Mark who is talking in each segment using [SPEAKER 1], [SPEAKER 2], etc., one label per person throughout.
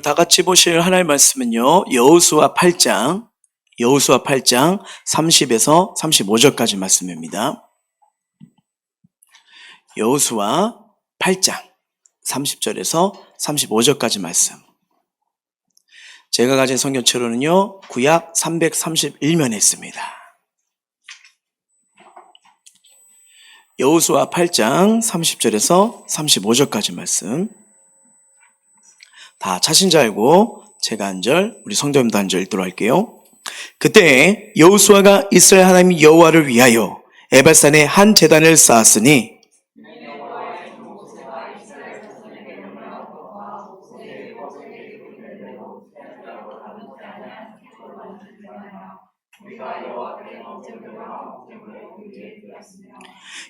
[SPEAKER 1] 다 같이 보실 하나님의 말씀은요, 여호수아 8장 30에서 35절까지 말씀입니다. 여호수아 8장 30절에서 35절까지 말씀. 제가 가진 성경책으로는요, 구약 331면에 있습니다. 여호수아 8장 30절에서 35절까지 말씀. 다 찾은 줄 알고 제가 한 절, 우리 성도님도 한 절 읽도록 할게요. 그때 여호수아가 이스라엘 하나님 여호와를 위하여 에발산에 한 제단을 쌓았으니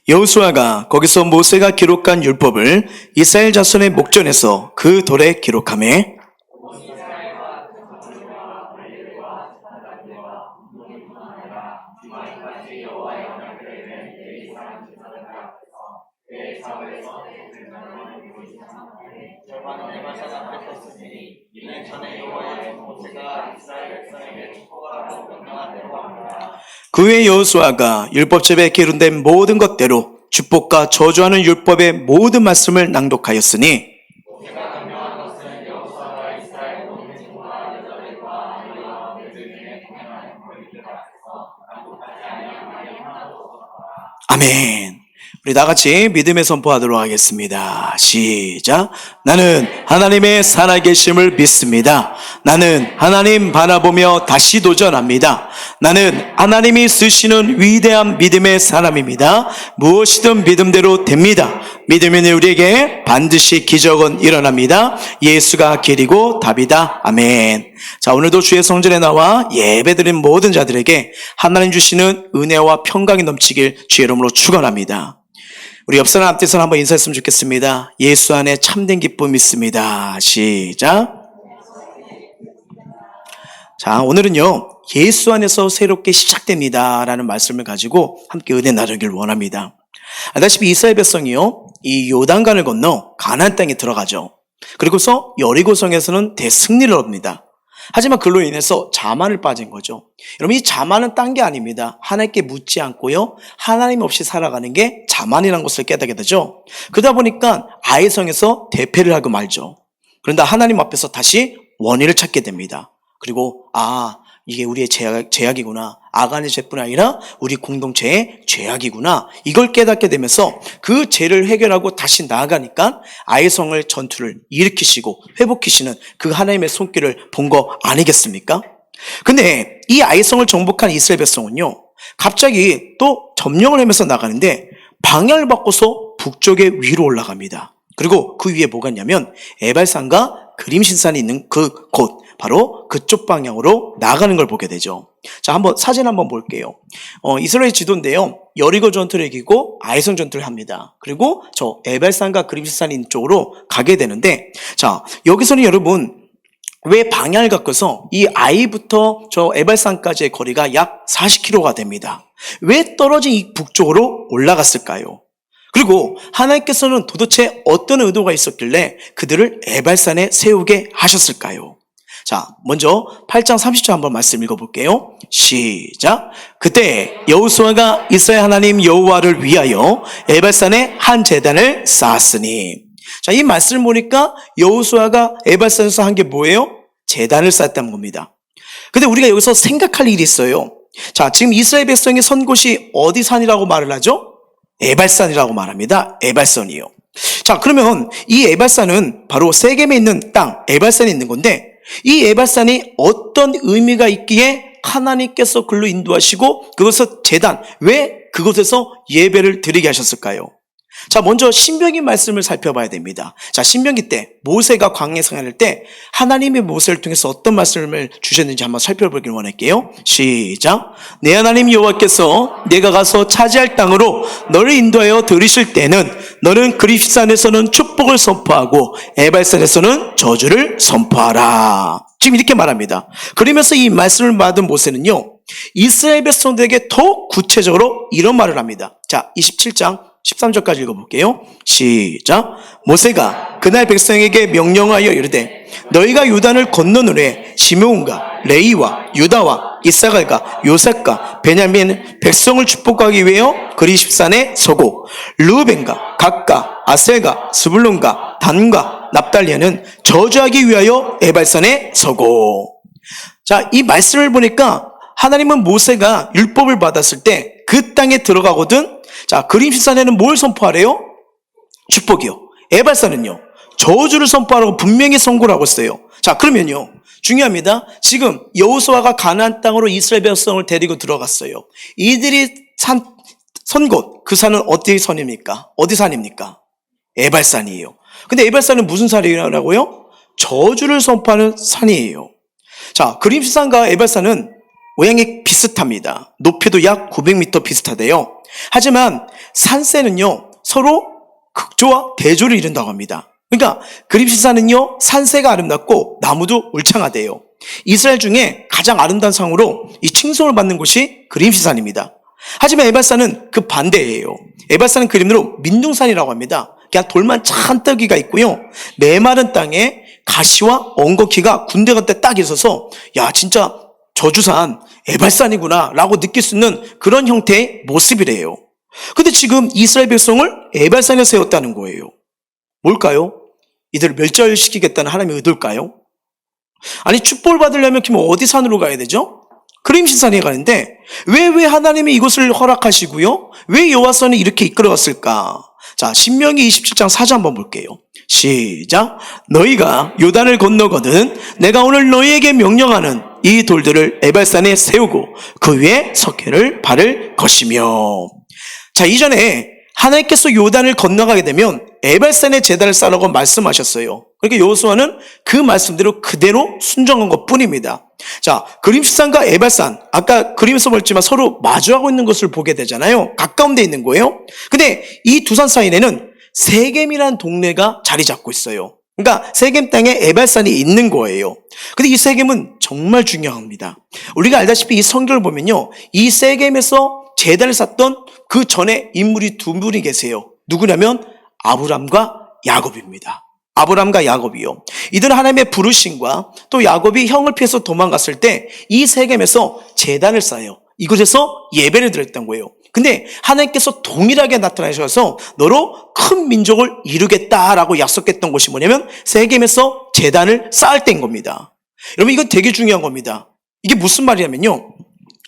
[SPEAKER 1] 여호수아가 거기서 모세가 기록한 율법을 이스라엘 자손의 목전에서 그 돌에 기록하매 그 후에 여호수아가 율법책에 기록된 모든 것대로 축복과 저주하는 율법의 모든 말씀을 낭독하였으니 아멘. 우리 다 같이 믿음의 선포하도록 하겠습니다. 시작. 나는 하나님의 살아계심을 믿습니다. 나는 하나님 바라보며 다시 도전합니다. 나는 하나님이 쓰시는 위대한 믿음의 사람입니다. 무엇이든 믿음대로 됩니다. 믿으면 우리에게 반드시 기적은 일어납니다. 예수가 길이고 답이다. 아멘. 자, 오늘도 주의 성전에 나와 예배드린 모든 자들에게 하나님 주시는 은혜와 평강이 넘치길 주의 이름으로 축원합니다. 우리 옆 사람 앞에서 한번 인사했으면 좋겠습니다. 예수 안에 참된 기쁨이 있습니다. 시작. 자, 오늘은요, 예수 안에서 새롭게 시작됩니다 라는 말씀을 가지고 함께 은혜 나누길 원합니다. 알다시피 이스라엘 백성이요, 이 요단강을 건너 가나안 땅에 들어가죠. 그리고서 여리고성에서는 대승리를 얻습니다. 하지만 그로 인해서 자만을 빠진 거죠. 여러분, 이 자만은 딴 게 아닙니다. 하나님께 묻지 않고요, 하나님 없이 살아가는 게 자만이라는 것을 깨닫게 되죠. 그러다 보니까 아이성에서 대패를 하고 말죠. 그런데 하나님 앞에서 다시 원인을 찾게 됩니다. 그리고 이게 우리의 죄악이구나. 아간의 죄뿐 아니라 우리 공동체의 죄악이구나. 이걸 깨닫게 되면서 그 죄를 해결하고 다시 나아가니까 아이성을 전투를 일으키시고 회복하시는 그 하나님의 손길을 본 거 아니겠습니까? 근데 이 아이성을 정복한 이스라엘 백성은요, 갑자기 또 점령을 하면서 나가는데 방향을 바꿔서 북쪽에 위로 올라갑니다. 그리고 그 위에 뭐가 있냐면 에발산과 그림신산이 있는 그 곳, 바로 그쪽 방향으로 나가는 걸 보게 되죠. 자, 한번 사진 한번 볼게요. 이스라엘 지도인데요, 여리고 전투를 이기고 아이성 전투를 합니다. 그리고 저 에발산과 그림신산이 있는 쪽으로 가게 되는데, 자, 여기서는 여러분 왜 방향을 바꿔서 이 아이부터 저 에발산까지의 거리가 약 40km가 됩니다. 왜 떨어진 이 북쪽으로 올라갔을까요? 그리고 하나님께서는 도대체 어떤 의도가 있었길래 그들을 에발산에 세우게 하셨을까요? 자, 먼저 8장 30절 한번 말씀 읽어볼게요. 시작. 그때 여호수아가 이스라엘 하나님 여호와를 위하여 에발산에 한 제단을 쌓았으니. 자, 이 말씀을 보니까 여호수아가 에발산에서 한 게 뭐예요? 제단을 쌓았다는 겁니다. 근데 우리가 여기서 생각할 일이 있어요. 자, 지금 이스라엘 백성이 선 곳이 어디 산이라고 말을 하죠? 에발산이라고 말합니다. 에발산이요. 자, 그러면 이 에발산은 바로 세겜에 있는 땅, 에발산에 있는 건데, 이 에발산이 어떤 의미가 있기에 하나님께서 글로 인도하시고 그것을 제단, 왜 그곳에서 예배를 드리게 하셨을까요? 자, 먼저 신명기 말씀을 살펴봐야 됩니다. 자, 신명기 때 모세가 광야에 생활할 때 하나님의 모세를 통해서 어떤 말씀을 주셨는지 한번 살펴보길 원할게요. 시작. 내 하나님 여호와께서 내가 가서 차지할 땅으로 너를 인도하여 들이실 때는 너는 그리스산에서는 축복을 선포하고 에발산에서는 저주를 선포하라. 지금 이렇게 말합니다. 그러면서 이 말씀을 받은 모세는요, 이스라엘 백성들에게 더 구체적으로 이런 말을 합니다. 자, 27장 13절까지 읽어볼게요. 시작. 모세가 그날 백성에게 명령하여 이르되 너희가 요단을 건넌 후에 시므온과 레위와 유다와 이사갈과 요셉과 베냐민 백성을 축복하기 위하여 그리십산에 서고 르우벤과 gad과 아셀과 스불론과 단과 납달리아는 저주하기 위하여 에발산에 서고. 자, 이 말씀을 보니까 하나님은 모세가 율법을 받았을 때 그 땅에 들어가거든. 자, 그림시산에는 뭘 선포하래요? 축복이요. 에발산은요, 저주를 선포하라고 분명히 선고를 하고 있어요. 자, 그러면요, 중요합니다. 지금 여호수아가 가나안 땅으로 이스라엘 백성을 데리고 들어갔어요. 이들이 선 곳, 그 산은 어디 선입니까? 어디 산입니까? 에발산이에요. 근데 에발산은 무슨 산이라고요? 저주를 선포하는 산이에요. 자, 그림시산과 에발산은 모양이 비슷합니다. 높이도 약 900m 비슷하대요. 하지만 산세는요, 서로 극조와 대조를 이룬다고 합니다. 그러니까 그림시산은요, 산세가 아름답고 나무도 울창하대요. 이스라엘 중에 가장 아름다운 상으로 이 칭송을 받는 곳이 그림시산입니다. 하지만 에발산은 그 반대예요. 에발산은 그림으로 민둥산이라고 합니다. 그냥 돌만 찬떡이가 있고요, 메마른 땅에 가시와 엉겅퀴가 군데군데 딱 있어서 야, 진짜 저주산 에발산이구나 라고 느낄 수 있는 그런 형태의 모습이래요. 근데 지금 이스라엘 백성을 에발산에 세웠다는 거예요. 뭘까요? 이들을 멸절시키겠다는 하나님의 의도일까요? 아니, 축복을 받으려면 그럼 어디 산으로 가야 되죠? 그림신산에 가는데 왜 하나님이 이곳을 허락하시고요, 왜 여호와선을 이렇게 이끌어갔을까? 자, 신명기 27장 4절 한번 볼게요. 시작. 너희가 요단을 건너거든 내가 오늘 너희에게 명령하는 이 돌들을 에발산에 세우고 그 위에 석회를 바를 것이며. 자, 이전에 하나님께서 요단을 건너가게 되면 에발산에 제단을 쌓으라고 말씀하셨어요. 그러니까 여호수아는 그 말씀대로 그대로 순종한 것뿐입니다. 자, 그림시산과 에발산, 아까 그림에서 봤지만 서로 마주하고 있는 것을 보게 되잖아요. 가까운 데 있는 거예요. 근데 이 두 산 사이에는 세겜이라는 동네가 자리 잡고 있어요. 그러니까 세겜 땅에 에발산이 있는 거예요. 근데 이 세겜은 정말 중요합니다. 우리가 알다시피 이 성경을 보면요, 이 세겜에서 제단을 쌓던 그 전에 인물이 두 분이 계세요. 누구냐면 아브람과 야곱입니다. 아브람과 야곱이요. 이들은 하나님의 부르심과 또 야곱이 형을 피해서 도망갔을 때 이 세겜에서 제단을 쌓아요. 이곳에서 예배를 드렸던 거예요. 근데 하나님께서 동일하게 나타나셔서 너로 큰 민족을 이루겠다라고 약속했던 곳이 뭐냐면 세겜에서 제단을 쌓을 때인 겁니다. 여러분, 이건 되게 중요한 겁니다. 이게 무슨 말이냐면요,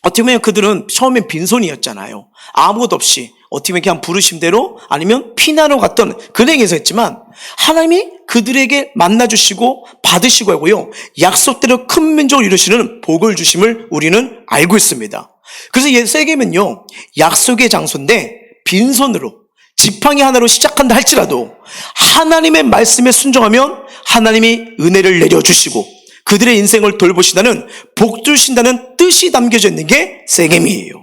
[SPEAKER 1] 어떻게 보면 그들은 처음엔 빈손이었잖아요. 아무것도 없이 어떻게 보면 그냥 부르심대로 아니면 피난으로 갔던 그행에서 했지만 하나님이 그들에게 만나주시고 받으시고 하고요, 약속대로 큰 민족을 이루시는 복을 주심을 우리는 알고 있습니다. 그래서 세겜은요, 약속의 장소인데 빈손으로 지팡이 하나로 시작한다 할지라도 하나님의 말씀에 순종하면 하나님이 은혜를 내려주시고 그들의 인생을 돌보신다는, 복 주신다는 뜻이 담겨져 있는 게 세겜이에요.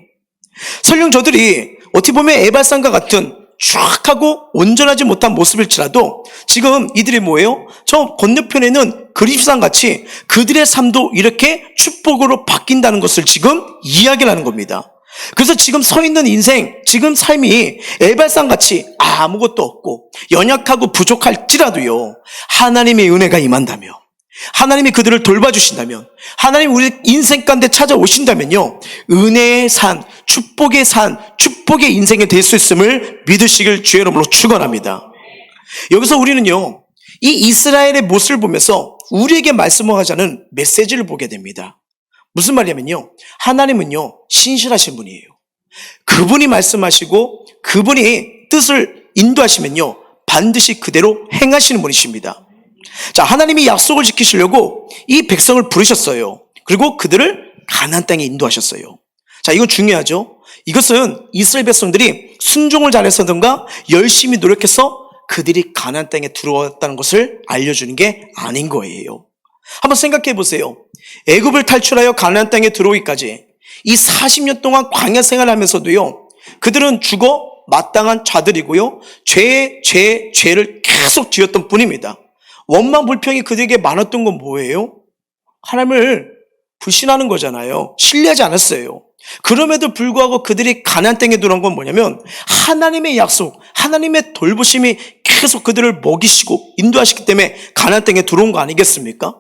[SPEAKER 1] 설령 저들이 어떻게 보면 에발산과 같은 쫙하고 온전하지 못한 모습일지라도 지금 이들이 뭐예요? 저 건너편에는 그림시산 같이 그들의 삶도 이렇게 축복으로 바뀐다는 것을 지금 이야기를 하는 겁니다. 그래서 지금 서 있는 인생, 지금 삶이 에발산 같이 아무것도 없고 연약하고 부족할지라도요, 하나님의 은혜가 임한다면, 하나님이 그들을 돌봐주신다면, 하나님 우리 인생 가운데 찾아오신다면요, 은혜의 산, 축복의 산, 축복의 인생이 될 수 있음을 믿으시길 주의 이름으로 축원합니다. 여기서 우리는요, 이 이스라엘의 모습을 보면서 우리에게 말씀하자는 메시지를 보게 됩니다. 무슨 말이냐면요, 하나님은요 신실하신 분이에요. 그분이 말씀하시고 그분이 뜻을 인도하시면요 반드시 그대로 행하시는 분이십니다. 자, 하나님이 약속을 지키시려고 이 백성을 부르셨어요. 그리고 그들을 가나안 땅에 인도하셨어요. 자, 이건 중요하죠. 이것은 이스라엘 백성들이 순종을 잘했었던가 열심히 노력해서 그들이 가나안 땅에 들어왔다는 것을 알려주는 게 아닌 거예요. 한번 생각해 보세요. 애굽을 탈출하여 가나안 땅에 들어오기까지 이 40년 동안 광야 생활하면서도요, 그들은 죽어 마땅한 자들이고요, 죄를 계속 지었던 뿐입니다. 원망 불평이 그들에게 많았던 건 뭐예요? 하나님을 불신하는 거잖아요. 신뢰하지 않았어요. 그럼에도 불구하고 그들이 가나안 땅에 들어온 건 뭐냐면 하나님의 약속, 하나님의 돌보심이 계속 그들을 먹이시고 인도하시기 때문에 가나안 땅에 들어온 거 아니겠습니까?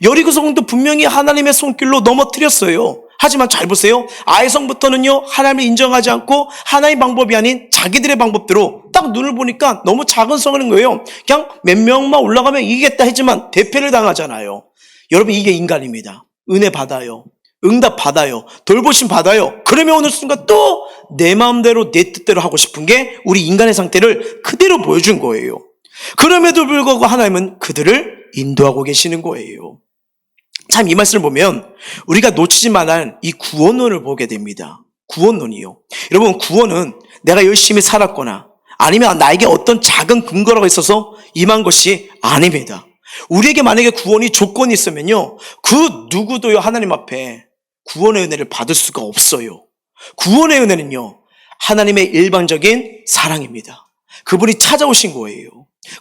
[SPEAKER 1] 여리고 성도 분명히 하나님의 손길로 넘어뜨렸어요. 하지만 잘 보세요. 아이성부터는요, 하나님을 인정하지 않고 하나님의 방법이 아닌 자기들의 방법대로 딱 눈을 보니까 너무 작은 성인 거예요. 그냥 몇 명만 올라가면 이기겠다 했지만 대패를 당하잖아요. 여러분, 이게 인간입니다. 은혜 받아요. 응답 받아요. 돌보심 받아요. 그러면 어느 순간 또 내 마음대로 내 뜻대로 하고 싶은 게 우리 인간의 상태를 그대로 보여준 거예요. 그럼에도 불구하고 하나님은 그들을 인도하고 계시는 거예요. 참, 이 말씀을 보면 우리가 놓치지 말아야 이 구원론을 보게 됩니다. 구원론이요. 여러분, 구원은 내가 열심히 살았거나 아니면 나에게 어떤 작은 근거라고 있어서 임한 것이 아닙니다. 우리에게 만약에 구원이 조건이 있으면요, 그 누구도요 하나님 앞에 구원의 은혜를 받을 수가 없어요. 구원의 은혜는요, 하나님의 일반적인 사랑입니다. 그분이 찾아오신 거예요.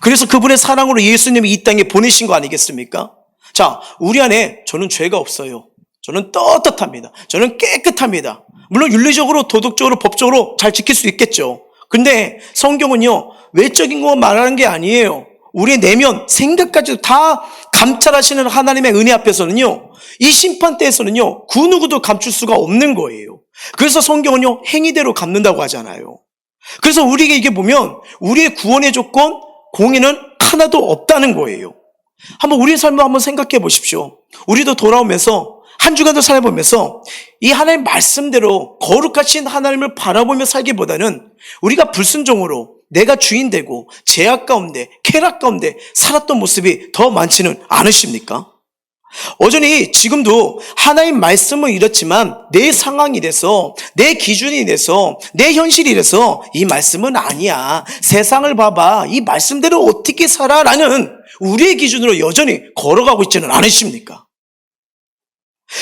[SPEAKER 1] 그래서 그분의 사랑으로 예수님이 이 땅에 보내신 거 아니겠습니까? 자, 우리 안에 저는 죄가 없어요. 저는 떳떳합니다. 저는 깨끗합니다. 물론 윤리적으로, 도덕적으로, 법적으로 잘 지킬 수 있겠죠. 근데 성경은요, 외적인 것만 말하는 게 아니에요. 우리의 내면, 생각까지도 다 감찰하시는 하나님의 은혜 앞에서는요, 이 심판대에서는요, 그 누구도 감출 수가 없는 거예요. 그래서 성경은요, 행위대로 갚는다고 하잖아요. 그래서 우리에게 이게 보면 우리의 구원의 조건, 공의는 하나도 없다는 거예요. 한번 우리의 삶을 한번 생각해 보십시오. 우리도 돌아오면서 한 주간도 살아보면서 이 하나님 말씀대로 거룩하신 하나님을 바라보며 살기보다는 우리가 불순종으로 내가 주인 되고 죄악 가운데, 쾌락 가운데 살았던 모습이 더 많지는 않으십니까? 여전히 지금도 하나님 말씀은 이렇지만 내 상황이 돼서, 내 기준이 돼서, 내 현실이 돼서 이 말씀은 아니야, 세상을 봐봐, 이 말씀대로 어떻게 살아? 라는 우리의 기준으로 여전히 걸어가고 있지는 않으십니까?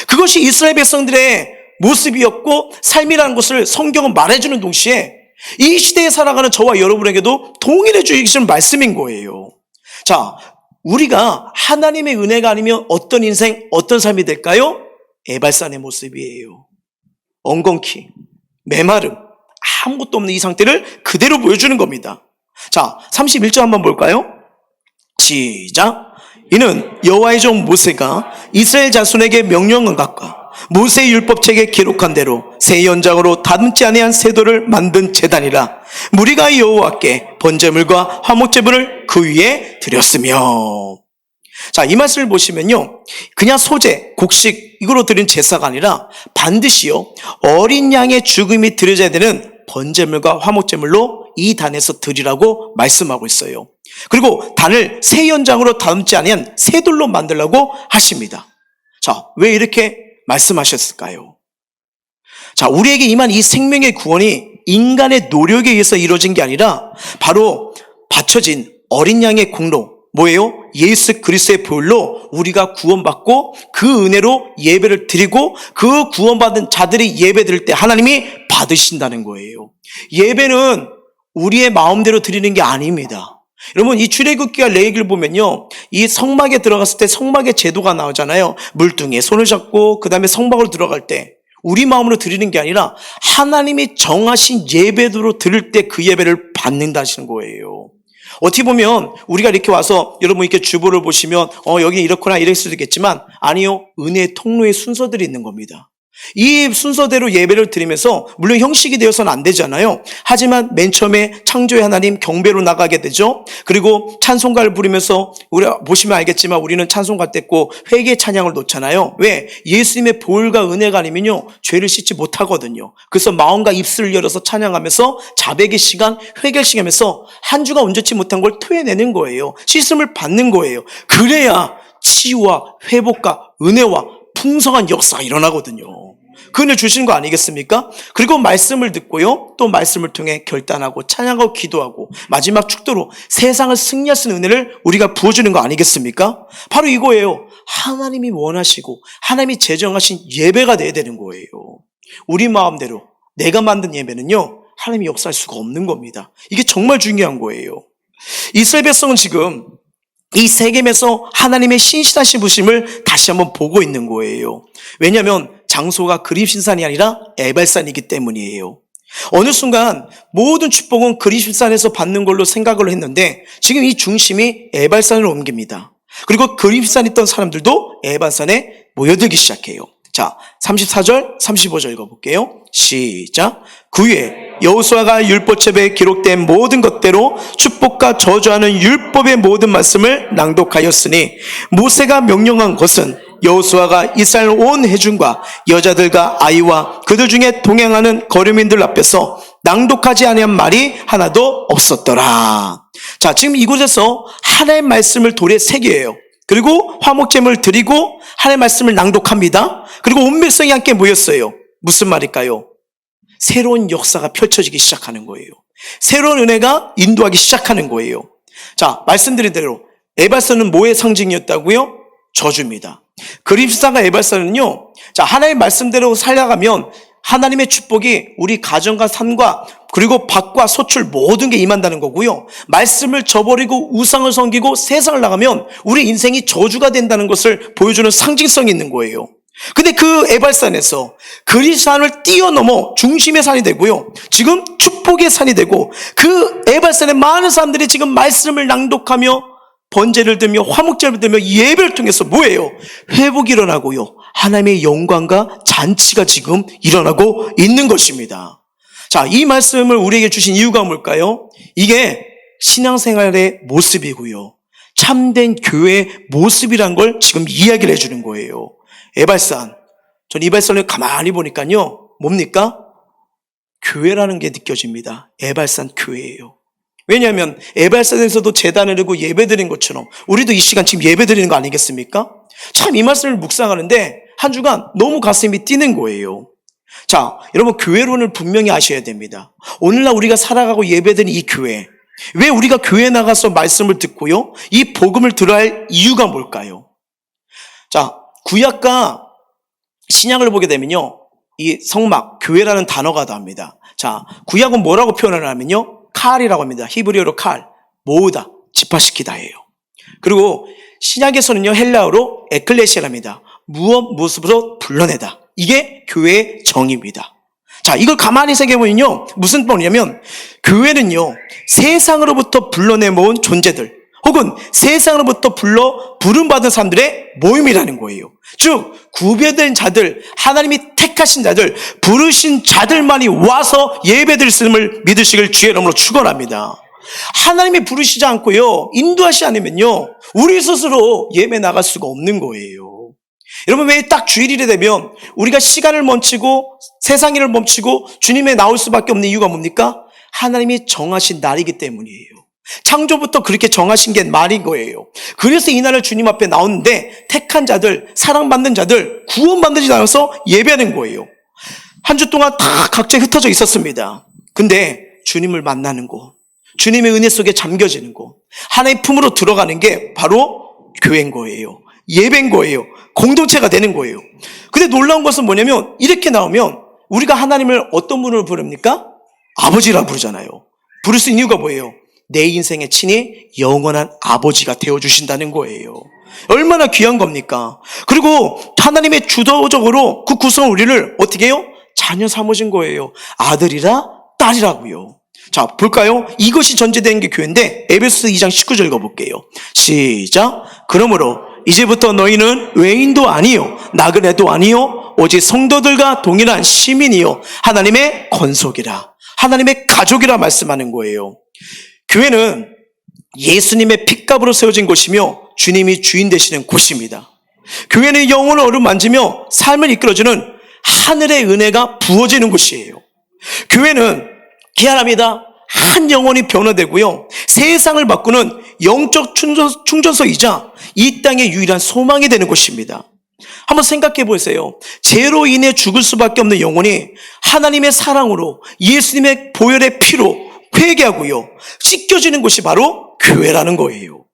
[SPEAKER 1] 그것이 이스라엘 백성들의 모습이었고 삶이라는 것을 성경은 말해주는 동시에 이 시대에 살아가는 저와 여러분에게도 동일해 주시는 말씀인 거예요. 자, 우리가 하나님의 은혜가 아니면 어떤 인생, 어떤 삶이 될까요? 에발산의 모습이에요. 엉겅퀴, 메마름, 아무것도 없는 이 상태를 그대로 보여주는 겁니다. 자, 31절 한번 볼까요? 시작. 이는 여호와의 종 모세가 이스라엘 자손에게 명령한 것과 모세의 율법책에 기록한 대로 새 연장으로 다듬지 아니한 세도를 만든 제단이라. 무리가 여호와께 번제물과 화목제물을 그 위에 드렸으며. 자, 이 말씀을 보시면요, 그냥 소제, 곡식 이거로 드린 제사가 아니라 반드시요 어린 양의 죽음이 드려져야 되는 번제물과 화목제물로 이 단에서 드리라고 말씀하고 있어요. 그리고 단을 새 연장으로 다듬지 아니한 새 돌로 만들라고 하십니다. 자, 왜 이렇게 말씀하셨을까요? 자, 우리에게 임한 이 생명의 구원이 인간의 노력에 의해서 이루어진 게 아니라 바로 바쳐진 어린 양의 공로, 뭐예요? 예수 그리스도의 보혈로 우리가 구원받고 그 은혜로 예배를 드리고 그 구원받은 자들이 예배 드릴 때 하나님이 받으신다는 거예요. 예배는 우리의 마음대로 드리는 게 아닙니다. 여러분, 이 출애굽기와 레위기를 보면요, 이 성막에 들어갔을 때 성막의 제도가 나오잖아요. 물등에 손을 잡고 그 다음에 성막으로 들어갈 때 우리 마음으로 드리는 게 아니라 하나님이 정하신 예배로 드릴 때 그 예배를 받는다 하시는 거예요. 어떻게 보면 우리가 이렇게 와서 여러분 이렇게 주보를 보시면 여기 이렇구나 이럴 수도 있겠지만 아니요, 은혜의 통로의 순서들이 있는 겁니다. 이 순서대로 예배를 드리면서 물론 형식이 되어서는 안 되잖아요. 하지만 맨 처음에 창조의 하나님 경배로 나가게 되죠. 그리고 찬송가를 부르면서 우리가 보시면 알겠지만 우리는 찬송가 때 꼭 회개 찬양을 놓잖아요. 왜? 예수님의 보혈과 은혜가 아니면요 죄를 씻지 못하거든요. 그래서 마음과 입술을 열어서 찬양하면서 자백의 시간, 회개 시간에서 한 주가 온전치 못한 걸 토해내는 거예요. 씻음을 받는 거예요. 그래야 치유와 회복과 은혜와 풍성한 역사가 일어나거든요. 그 은혜 주시는 거 아니겠습니까? 그리고 말씀을 듣고요, 또 말씀을 통해 결단하고 찬양하고 기도하고 마지막 축도로 세상을 승리할 수 있는 은혜를 우리가 부어주는 거 아니겠습니까? 바로 이거예요. 하나님이 원하시고 하나님이 제정하신 예배가 돼야 되는 거예요. 우리 마음대로 내가 만든 예배는요 하나님이 역사할 수가 없는 겁니다. 이게 정말 중요한 거예요. 이스라엘 백성은 지금 이 세겜에서 하나님의 신실하신 부심을 다시 한번 보고 있는 거예요. 왜냐하면 장소가 그림신산이 아니라 에발산이기 때문이에요. 어느 순간 모든 축복은 그림신산에서 받는 걸로 생각을 했는데 지금 이 중심이 에발산으로 옮깁니다. 그리고 그림신산에 있던 사람들도 에발산에 모여들기 시작해요. 자, 34절, 35절 읽어볼게요. 시작. 그 후에 여호수아가 율법책에 기록된 모든 것대로 축복과 저주하는 율법의 모든 말씀을 낭독하였으니 모세가 명령한 것은 여호수아가 이스라엘 온 회중과 여자들과 아이와 그들 중에 동행하는 거류민들 앞에서 낭독하지 아니한 말이 하나도 없었더라. 자, 지금 이곳에서 하나님의 말씀을 돌에 새겨요. 그리고 화목제물을 드리고 하나님의 말씀을 낭독합니다. 그리고 온 백성이 함께 모였어요. 무슨 말일까요? 새로운 역사가 펼쳐지기 시작하는 거예요. 새로운 은혜가 인도하기 시작하는 거예요. 자, 말씀드린 대로 에발산은 뭐의 상징이었다고요? 저주입니다. 그림사가 에발산은요, 자, 하나님의 말씀대로 살아가면 하나님의 축복이 우리 가정과 삶과 그리고 밭과 소출 모든 게 임한다는 거고요. 말씀을 저버리고 우상을 섬기고 세상을 나가면 우리 인생이 저주가 된다는 것을 보여주는 상징성이 있는 거예요. 근데 그 에발산에서 그리스도산을 뛰어넘어 중심의 산이 되고요. 지금 축복의 산이 되고 그 에발산에 많은 사람들이 지금 말씀을 낭독하며 번제를 들며 화목제를 들며 예배를 통해서 뭐예요? 회복이 일어나고요. 하나님의 영광과 잔치가 지금 일어나고 있는 것입니다. 자, 이 말씀을 우리에게 주신 이유가 뭘까요? 이게 신앙생활의 모습이고요. 참된 교회의 모습이란 걸 지금 이야기를 해주는 거예요. 에발산. 전 이발산을 가만히 보니까요. 뭡니까? 교회라는 게 느껴집니다. 에발산 교회예요. 왜냐하면 에발산에서도 제단을 하고 예배드린 것처럼 우리도 이 시간 지금 예배드리는 거 아니겠습니까? 참 이 말씀을 묵상하는데 한 주간 너무 가슴이 뛰는 거예요. 자, 여러분 교회론을 분명히 아셔야 됩니다. 오늘날 우리가 살아가고 예배드리는 이 교회, 왜 우리가 교회에 나가서 말씀을 듣고요? 이 복음을 들어야 할 이유가 뭘까요? 자, 구약과 신약을 보게 되면요, 이 성막, 교회라는 단어가 나옵니다. 자, 구약은 뭐라고 표현을 하면요, 칼이라고 합니다. 히브리어로 칼, 모으다, 집합시키다예요. 그리고 신약에서는요, 헬라어로 에클레시아랍니다. 무엇으로 불러내다. 이게 교회의 정의입니다. 자, 이걸 가만히 새겨보면요, 무슨 말이냐면 교회는요, 세상으로부터 불러내 모은 존재들 혹은 세상으로부터 부름받은 사람들의 모임이라는 거예요. 즉 구별된 자들, 하나님이 택하신 자들, 부르신 자들만이 와서 예배드렸음을 믿으시길 주의 이름으로 축원합니다. 하나님이 부르시지 않고요, 인도하시지 않으면요, 우리 스스로 예배 나갈 수가 없는 거예요. 여러분, 왜 딱 주일이 되면 우리가 시간을 멈추고 세상 일을 멈추고 주님에 나올 수밖에 없는 이유가 뭡니까? 하나님이 정하신 날이기 때문이에요. 창조부터 그렇게 정하신 게 말인 거예요. 그래서 이 날을 주님 앞에 나오는데 택한 자들, 사랑받는 자들, 구원받지 않아서 예배하는 거예요. 한 주 동안 다 각자에 흩어져 있었습니다. 근데 주님을 만나는 곳, 주님의 은혜 속에 잠겨지는 곳, 하나님의 품으로 들어가는 게 바로 교회인 거예요. 예배인 거예요. 공동체가 되는 거예요. 근데 놀라운 것은 뭐냐면 이렇게 나오면 우리가 하나님을 어떤 분으로 부릅니까? 아버지라 부르잖아요. 부를 수 있는 이유가 뭐예요? 내 인생의 친히 영원한 아버지가 되어주신다는 거예요. 얼마나 귀한 겁니까? 그리고 하나님의 주도적으로 그 구성을 우리를 어떻게 해요? 자녀 삼으신 거예요. 아들이라 딸이라고요. 자, 볼까요? 이것이 전제된 게 교회인데 에베소서 2장 19절 읽어볼게요. 시작. 그러므로 이제부터 너희는 외인도 아니요 나그네도 아니요 오직 성도들과 동일한 시민이요 하나님의 권속이라, 하나님의 가족이라 말씀하는 거예요. 교회는 예수님의 핏값으로 세워진 곳이며 주님이 주인 되시는 곳입니다. 교회는 영혼을 어루만지며 삶을 이끌어주는 하늘의 은혜가 부어지는 곳이에요. 교회는 희한합니다. 한 영혼이 변화되고요, 세상을 바꾸는 영적 충전소이자 이 땅의 유일한 소망이 되는 곳입니다. 한번 생각해 보세요. 죄로 인해 죽을 수밖에 없는 영혼이 하나님의 사랑으로 예수님의 보혈의 피로 회개하고요, 씻겨지는 곳이 바로 교회라는 거예요.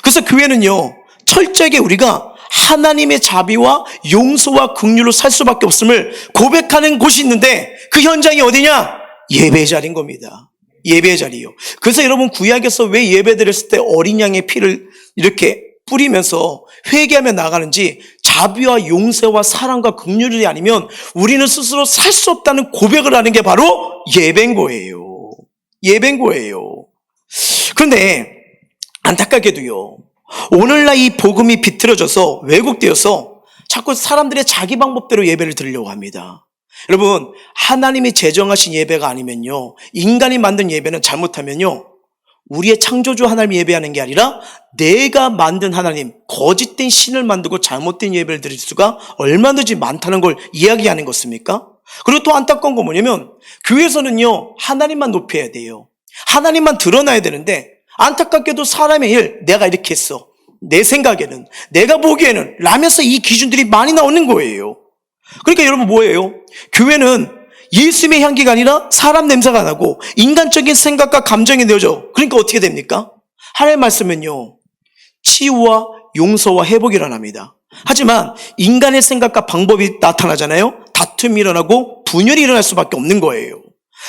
[SPEAKER 1] 그래서 교회는요, 철저하게 우리가 하나님의 자비와 용서와 긍휼로 살 수밖에 없음을 고백하는 곳이 있는데 그 현장이 어디냐? 예배의 자리인 겁니다. 예배의 자리요. 그래서 여러분 구약에서 왜 예배 드렸을 때 어린 양의 피를 이렇게 뿌리면서 회개하며 나가는지 자비와 용서와 사랑과 긍휼이 아니면 우리는 스스로 살 수 없다는 고백을 하는 게 바로 예배인 거예요. 예배인 거예요. 그런데 안타깝게도요, 오늘날 이 복음이 비틀어져서 왜곡되어서 자꾸 사람들의 자기 방법대로 예배를 드리려고 합니다. 여러분, 하나님이 제정하신 예배가 아니면요, 인간이 만든 예배는 잘못하면요, 우리의 창조주 하나님 예배하는 게 아니라 내가 만든 하나님, 거짓된 신을 만들고 잘못된 예배를 드릴 수가 얼마든지 많다는 걸 이야기하는 것입니까? 그리고 또 안타까운 건 뭐냐면 교회에서는요, 하나님만 높여야 돼요. 하나님만 드러나야 되는데 안타깝게도 사람의 일, 내가 이렇게 했어, 내 생각에는, 내가 보기에는 라면서 이 기준들이 많이 나오는 거예요. 그러니까 여러분 뭐예요? 교회는 예수님의 향기가 아니라 사람 냄새가 나고 인간적인 생각과 감정이 내어져. 그러니까 어떻게 됩니까? 하나님의 말씀은요, 치유와 용서와 회복이 일어납니다. 하지만 인간의 생각과 방법이 나타나잖아요. 다툼이 일어나고 분열이 일어날 수밖에 없는 거예요.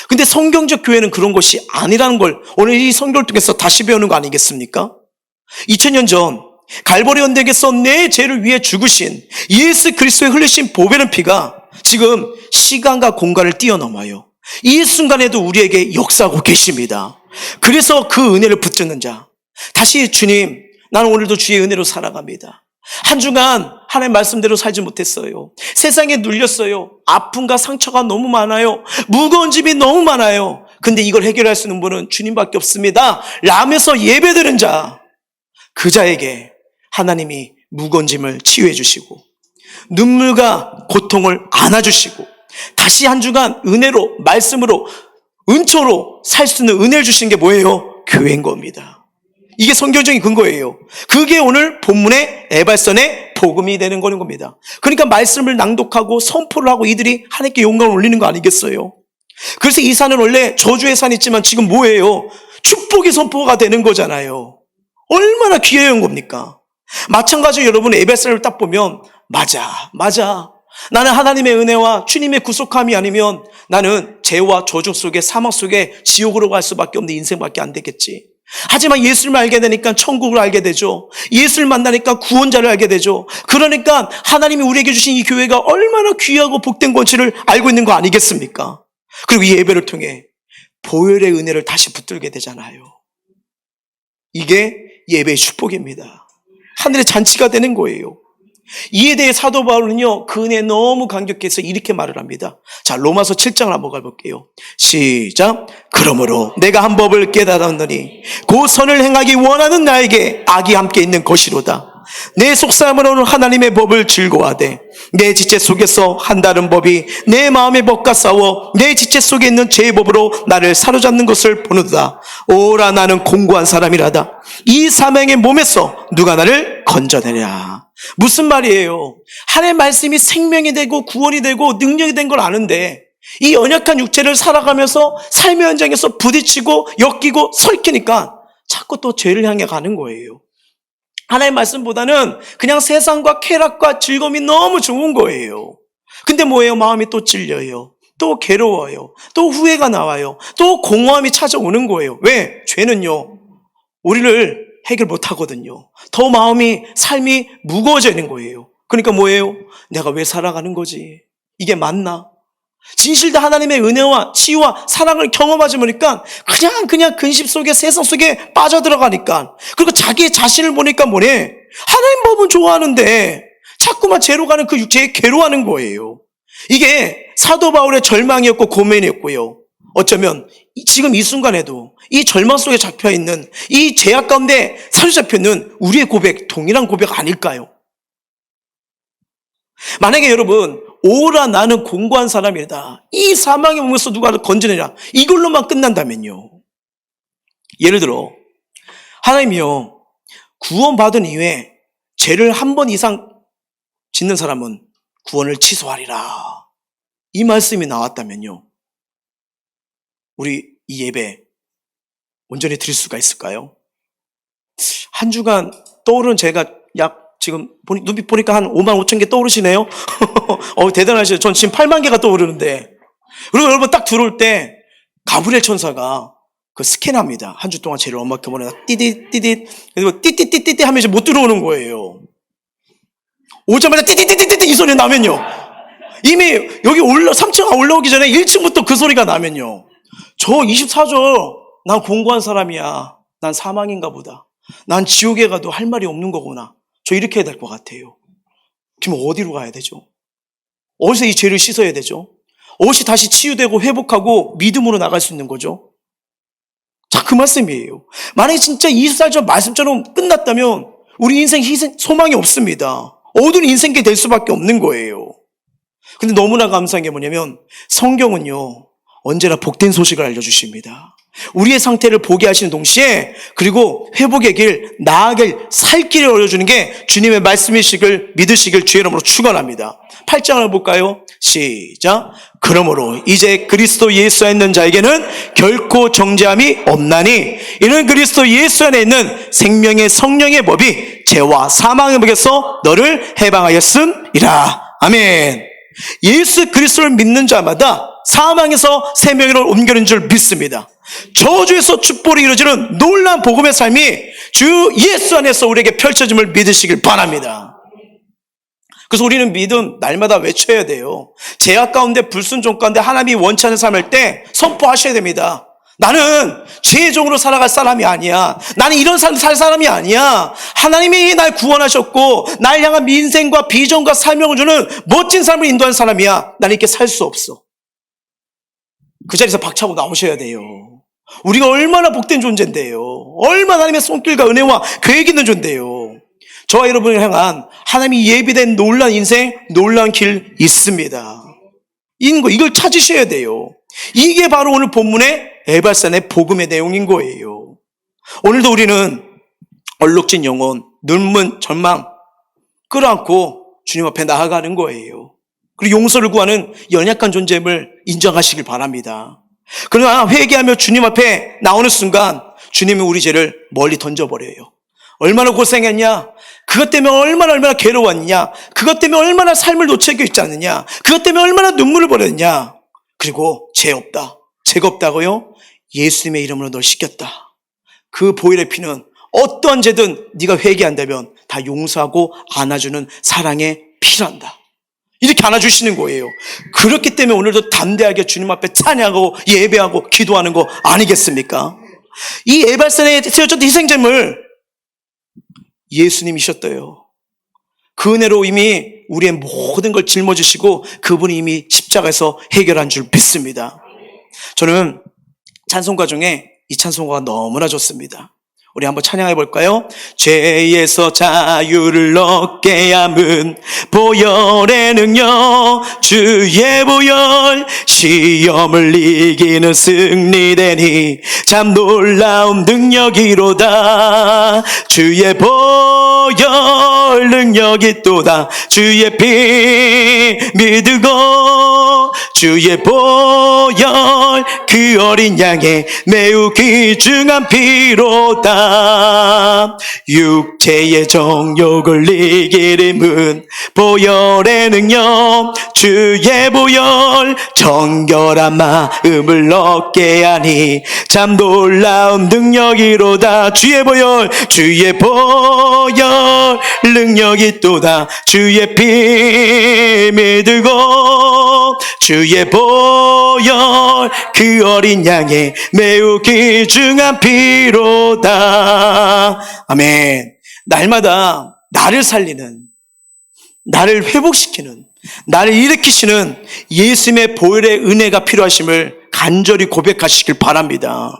[SPEAKER 1] 근데 성경적 교회는 그런 것이 아니라는 걸 오늘 이 성경을 통해서 다시 배우는 거 아니겠습니까? 2000년 전 갈보리 언덕에서 내 죄를 위해 죽으신 예수 그리스도의 흘리신 보배는 피가 지금 시간과 공간을 뛰어넘어요. 이 순간에도 우리에게 역사하고 계십니다. 그래서 그 은혜를 붙잡는 자, 다시 주님, 나는 오늘도 주의 은혜로 살아갑니다. 한 주간 하나님 말씀대로 살지 못했어요. 세상에 눌렸어요. 아픔과 상처가 너무 많아요. 무거운 짐이 너무 많아요. 근데 이걸 해결할 수 있는 분은 주님밖에 없습니다 라면서 예배드는 자, 그 자에게 하나님이 무거운 짐을 치유해 주시고 눈물과 고통을 안아주시고 다시 한 주간 은혜로, 말씀으로, 은초로 살 수 있는 은혜를 주신 게 뭐예요? 교회인 겁니다. 이게 성경적인 근거예요. 그게 오늘 본문의 에발선의 복음이 되는 거는 겁니다. 그러니까 말씀을 낭독하고 선포를 하고 이들이 하나님께 영광을 올리는 거 아니겠어요? 그래서 이 산은 원래 저주의 산이 있지만 지금 뭐예요? 축복의 선포가 되는 거잖아요. 얼마나 귀한 겁니까? 마찬가지로 여러분 에베소를 딱 보면 맞아. 나는 하나님의 은혜와 주님의 구속함이 아니면 나는 죄와 저주 속에 사망 속에 지옥으로 갈 수밖에 없는 인생밖에 안 되겠지. 하지만 예수를 알게 되니까 천국을 알게 되죠. 예수를 만나니까 구원자를 알게 되죠. 그러니까 하나님이 우리에게 주신 이 교회가 얼마나 귀하고 복된 권치를 알고 있는 거 아니겠습니까? 그리고 이 예배를 통해 보혈의 은혜를 다시 붙들게 되잖아요. 이게 예배의 축복입니다. 하늘의 잔치가 되는 거예요. 이에 대해 사도 바울은요, 그 은혜에 너무 감격해서 이렇게 말을 합니다. 자, 로마서 7장을 한번 가볼게요. 시작. 그러므로 내가 한 법을 깨달았노니 그 선을 행하기 원하는 나에게 악이 함께 있는 것이로다. 내 속사람으로는 하나님의 법을 즐거워하되 내 지체 속에서 한 다른 법이 내 마음의 법과 싸워 내 지체 속에 있는 죄의 법으로 나를 사로잡는 것을 보는도다. 오라, 나는 공고한 사람이라다. 이 사망의 몸에서 누가 나를 건져내랴. 무슨 말이에요? 하나님의 말씀이 생명이 되고 구원이 되고 능력이 된 걸 아는데 이 연약한 육체를 살아가면서 삶의 현장에서 부딪히고 엮이고 설키니까 자꾸 또 죄를 향해 가는 거예요. 하나님의 말씀보다는 그냥 세상과 쾌락과 즐거움이 너무 좋은 거예요. 근데 뭐예요? 마음이 또 찔려요. 또 괴로워요. 또 후회가 나와요. 또 공허함이 찾아오는 거예요. 왜? 죄는요, 우리를 해결 못 하거든요. 더 마음이, 삶이 무거워지는 거예요. 그러니까 뭐예요? 내가 왜 살아가는 거지? 이게 맞나? 진실된 하나님의 은혜와 치유와 사랑을 경험하지 보니까 그냥 근심 속에 세상 속에 빠져들어가니까, 그리고 자기의 자신을 보니까 뭐래? 하나님 법은 좋아하는데 자꾸만 죄로 가는 그 육체에 괴로워하는 거예요. 이게 사도 바울의 절망이었고 고민이었고요. 어쩌면 지금 이 순간에도 이 절망 속에 잡혀있는 이 죄악 가운데 사로잡혀있는 우리의 고백, 동일한 고백 아닐까요? 만약에 여러분, 오라, 나는 공고한 사람이다, 이 사망의 몸에서 누가 건져내라, 이걸로만 끝난다면요, 예를 들어 하나님이요, 구원받은 이후에 죄를 한 번 이상 짓는 사람은 구원을 취소하리라, 이 말씀이 나왔다면요, 우리 이 예배 온전히 드릴 수가 있을까요? 한 주간 떠오른 제가 지금 눈빛 보니까 한 5만 5천 개 떠오르시네요. 대단하시죠. 전 지금 8만 개가 떠오르는데. 그리고 여러분 딱 들어올 때 가브리엘 천사가 그 스캔합니다. 한 주 동안 죄를 엄마께 보내다 띠디띠디 그리고 띠띠띠띠띠 하면서 못 들어오는 거예요. 오자마자 띠띠띠띠띠 이 소리 나면요. 이미 여기 3층 올라오기 전에 1층부터 그 소리가 나면요. 저 24절 난 공부한 사람이야. 난 사망인가 보다. 난 지옥에 가도 할 말이 없는 거구나. 저 이렇게 해야 될 것 같아요. 그럼 어디로 가야 되죠? 어디서 이 죄를 씻어야 되죠? 어디서 다시 치유되고 회복하고 믿음으로 나갈 수 있는 거죠? 자, 그 말씀이에요. 만약에 진짜 20살 전 말씀처럼 끝났다면 우리 인생 소망이 없습니다. 어두운 인생이 될 수밖에 없는 거예요. 근데 너무나 감사한 게 뭐냐면 성경은요 언제나 복된 소식을 알려주십니다. 우리의 상태를 보게 하시는 동시에 그리고 회복의 길, 나아갈 살 길을 알려주는 게 주님의 말씀이시길 믿으시길 주의 이름으로 축원합니다. 8장을 볼까요? 시작. 그러므로 이제 그리스도 예수 안에 있는 자에게는 결코 정죄함이 없나니 이는 그리스도 예수 안에 있는 생명의 성령의 법이 죄와 사망의 법에서 너를 해방하였음이라. 아멘. 예수 그리스도를 믿는 자마다 사망에서 생명으로 옮겨는 줄 믿습니다. 저주에서 축복이 이루어지는 놀라운 복음의 삶이 주 예수 안에서 우리에게 펼쳐짐을 믿으시길 바랍니다. 그래서 우리는 믿음 날마다 외쳐야 돼요. 죄악 가운데 불순종 가운데 하나님이 원치 않는 삶을 때 선포하셔야 됩니다. 나는 죄의 종으로 살아갈 사람이 아니야. 나는 이런 삶 살 사람이 아니야. 하나님이 날 구원하셨고 날 향한 민생과 비전과 사명을 주는 멋진 삶을 인도하는 사람이야. 나는 이렇게 살 수 없어. 그 자리에서 박차고 나오셔야 돼요. 우리가 얼마나 복된 존재인데요. 얼마나 하나님의 손길과 은혜와 계획 있는 존재인데요. 저와 여러분을 향한 하나님이 예비된 놀라운 인생, 놀라운 길 있습니다. 이걸 찾으셔야 돼요. 이게 바로 오늘 본문의 에발산의 복음의 내용인 거예요. 오늘도 우리는 얼룩진 영혼, 눈물, 절망 끌어안고 주님 앞에 나아가는 거예요. 그리고 용서를 구하는 연약한 존재임을 인정하시길 바랍니다. 그러나 회개하며 주님 앞에 나오는 순간 주님은 우리 죄를 멀리 던져버려요. 얼마나 고생했냐? 그것 때문에 얼마나 괴로웠냐? 그것 때문에 얼마나 삶을 놓치고 있지 않느냐? 그것 때문에 얼마나 눈물을 버렸냐? 그리고 죄가 없다고요? 예수님의 이름으로 널 씻겼다. 그 보혈의 피는 어떠한 죄든 네가 회개한다면 다 용서하고 안아주는 사랑의 피란다. 이렇게 안아주시는 거예요. 그렇기 때문에 오늘도 담대하게 주님 앞에 찬양하고 예배하고 기도하는 거 아니겠습니까? 이 에발산에 세워졌던 희생제물 예수님이셨대요. 그 은혜로 이미 우리의 모든 걸 짊어지시고 그분이 이미 십자가에서 해결한 줄 믿습니다. 저는 찬송가 중에 이 찬송가가 너무나 좋습니다. 우리 한번 찬양해 볼까요? 죄에서 자유를 얻게 함은 보혈의 능력, 주의 보혈, 시험을 이기는 승리되니 참 놀라운 능력이로다. 주의 보혈 능력이 또다. 주의 피 믿고 주의 보혈 그 어린 양의 매우 귀중한 피로다. 육체의 정욕을 이기림은 보혈의 능력, 주의 보혈 정결한 마음을 얻게 하니 참 놀라운 능력이로다. 주의 보혈 능력이 또다. 주의 피 믿고 주의 보혈 그 어린 양의 매우 귀중한 피로다. 아멘. 날마다 나를 살리는, 나를 회복시키는, 나를 일으키시는 예수님의 보혈의 은혜가 필요하심을 간절히 고백하시길 바랍니다.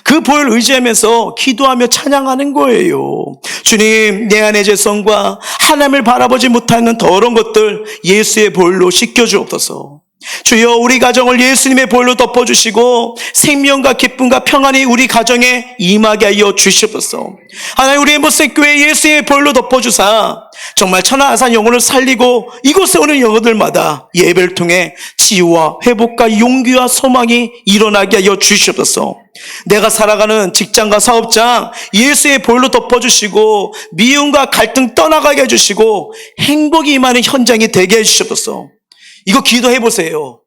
[SPEAKER 1] 그 보혈을 의지하면서 기도하며 찬양하는 거예요. 주님, 내 안의 죄성과 하나님을 바라보지 못하는 더러운 것들 예수의 보혈로 씻겨주옵소서. 주여, 우리 가정을 예수님의 보혈로 덮어주시고 생명과 기쁨과 평안이 우리 가정에 임하게 하여 주시옵소서. 하나님, 우리의 모습 교회 예수님의 보혈로 덮어주사 정말 천하아산 영혼을 살리고 이곳에 오는 영혼들마다 예배를 통해 치유와 회복과 용기와 소망이 일어나게 하여 주시옵소서. 내가 살아가는 직장과 사업장 예수의 보혈로 덮어주시고 미움과 갈등 떠나가게 해주시고 행복이 임하는 현장이 되게 해주시옵소서. 이거 기도해보세요.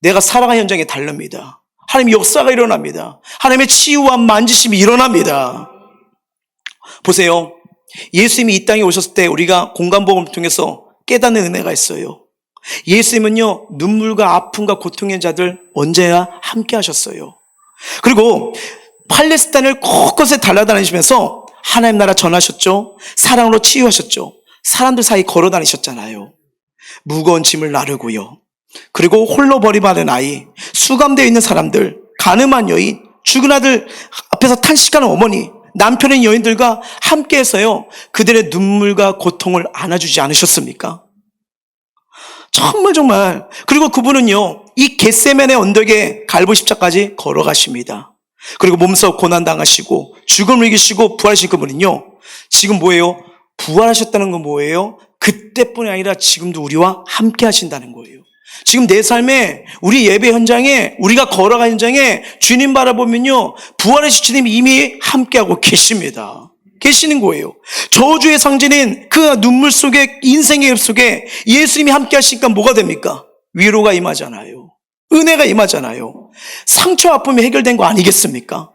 [SPEAKER 1] 내가 살아가는 현장이 다릅니다. 하나님의 역사가 일어납니다. 하나님의 치유와 만지심이 일어납니다. 보세요. 예수님이 이 땅에 오셨을 때 우리가 공간복음을 통해서 깨닫는 은혜가 있어요. 예수님은요, 눈물과 아픔과 고통의 자들 언제나 함께 하셨어요. 그리고 팔레스타인을 곳곳에 달려다니시면서 하나님 나라 전하셨죠. 사랑으로 치유하셨죠. 사람들 사이 걸어 다니셨잖아요. 무거운 짐을 나르고요. 그리고 홀로 버림받은 아이, 수감되어 있는 사람들, 가늠한 여인, 죽은 아들 앞에서 탄식하는 어머니, 남편의 여인들과 함께해서요, 그들의 눈물과 고통을 안아주지 않으셨습니까? 정말. 그리고 그분은요, 이 겟세마네 언덕에 갈보십자까지 걸어가십니다. 그리고 몸소 고난당하시고 죽음을 이기시고 부활하신 그분은요, 지금 뭐예요? 부활하셨다는 건 뭐예요? 그때뿐이 아니라 지금도 우리와 함께 하신다는 거예요. 지금 내 삶에, 우리 예배 현장에, 우리가 걸어가는 현장에 주님 바라보면요, 부활하신 주님이 이미 함께하고 계시는 거예요. 저주의 상징인 그 눈물 속에, 인생의 엽 속에 예수님이 함께 하시니까 뭐가 됩니까? 위로가 임하잖아요. 은혜가 임하잖아요. 상처 아픔이 해결된 거 아니겠습니까?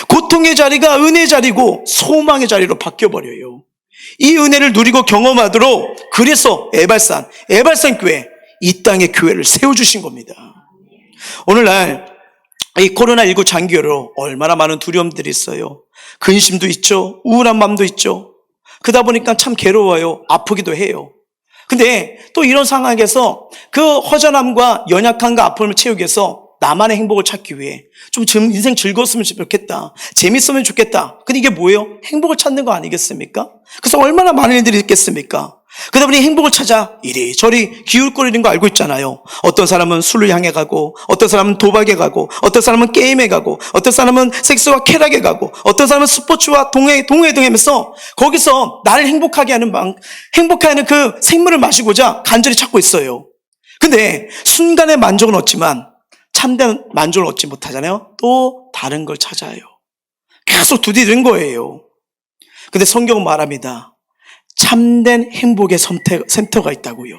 [SPEAKER 1] 고통의 자리가 은혜의 자리고 소망의 자리로 바뀌어버려요. 이 은혜를 누리고 경험하도록, 그래서 에발산 교회, 이 땅에 교회를 세워주신 겁니다. 오늘날 이 코로나19 장기화로 얼마나 많은 두려움들이 있어요. 근심도 있죠. 우울한 마음도 있죠. 그러다 보니까 참 괴로워요. 아프기도 해요. 근데 또 이런 상황에서 그 허전함과 연약함과 아픔을 채우기 위해서 나만의 행복을 찾기 위해 좀 인생 즐거웠으면 좋겠다, 재밌으면 좋겠다. 근데 이게 뭐예요? 행복을 찾는 거 아니겠습니까? 그래서 얼마나 많은 일들이 있겠습니까? 그러다 보니 행복을 찾아 이리저리 기울거리는 거 알고 있잖아요. 어떤 사람은 술을 향해 가고, 어떤 사람은 도박에 가고, 어떤 사람은 게임에 가고, 어떤 사람은 섹스와 쾌락에 가고, 어떤 사람은 스포츠와 동호회동하면서 거기서 나를 행복하게 하는 그 생물을 마시고자 간절히 찾고 있어요. 근데 순간의 만족은 얻지만 참된 만족을 얻지 못하잖아요. 또 다른 걸 찾아요. 계속 두드리는 거예요. 근데 성경은 말합니다. 참된 행복의 센터가 있다고요.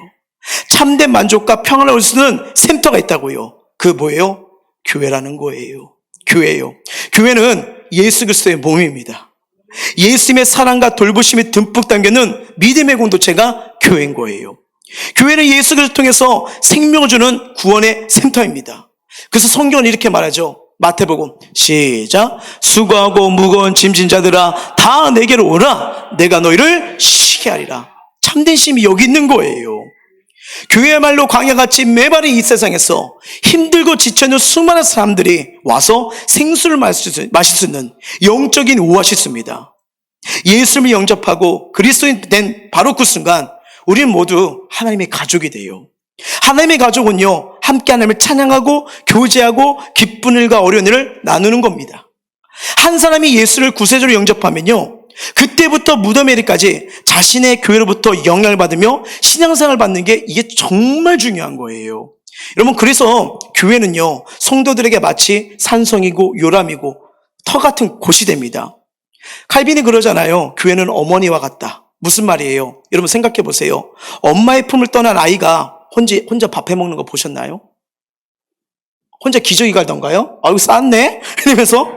[SPEAKER 1] 참된 만족과 평안을 얻을 수 있는 센터가 있다고요. 그 뭐예요? 교회라는 거예요. 교회예요. 교회는 예수 그리스도의 몸입니다. 예수님의 사랑과 돌보심이 듬뿍 담겨있는 믿음의 공동체가 교회인 거예요. 교회는 예수 그리스도를 통해서 생명을 주는 구원의 센터입니다. 그래서 성경은 이렇게 말하죠. 마태복음 시작. 수고하고 무거운 짐진 자들아 다 내게로 오라. 내가 너희를 쉬게 하리라. 참된 쉼이 여기 있는 거예요. 교회야말로 광야같이 메마른 이 세상에서 힘들고 지쳐있는 수많은 사람들이 와서 생수를 마실 수 있는 영적인 오아시스입니다. 예수님을 영접하고 그리스도인 된 바로 그 순간 우리는 모두 하나님의 가족이 돼요. 하나님의 가족은요, 함께 하나님을 찬양하고 교제하고 기쁜 일과 어려운 일을 나누는 겁니다. 한 사람이 예수를 구세주로 영접하면요, 그때부터 무덤에리까지 자신의 교회로부터 영향을 받으며 신앙생활을 받는 게 이게 정말 중요한 거예요. 여러분, 그래서 교회는요, 성도들에게 마치 산성이고 요람이고 터 같은 곳이 됩니다. 칼빈이 그러잖아요. 교회는 어머니와 같다. 무슨 말이에요? 여러분 생각해 보세요. 엄마의 품을 떠난 아이가 혼자 밥 해먹는 거 보셨나요? 혼자 기저귀 갈던가요? 아유, 쌌네? 이러면서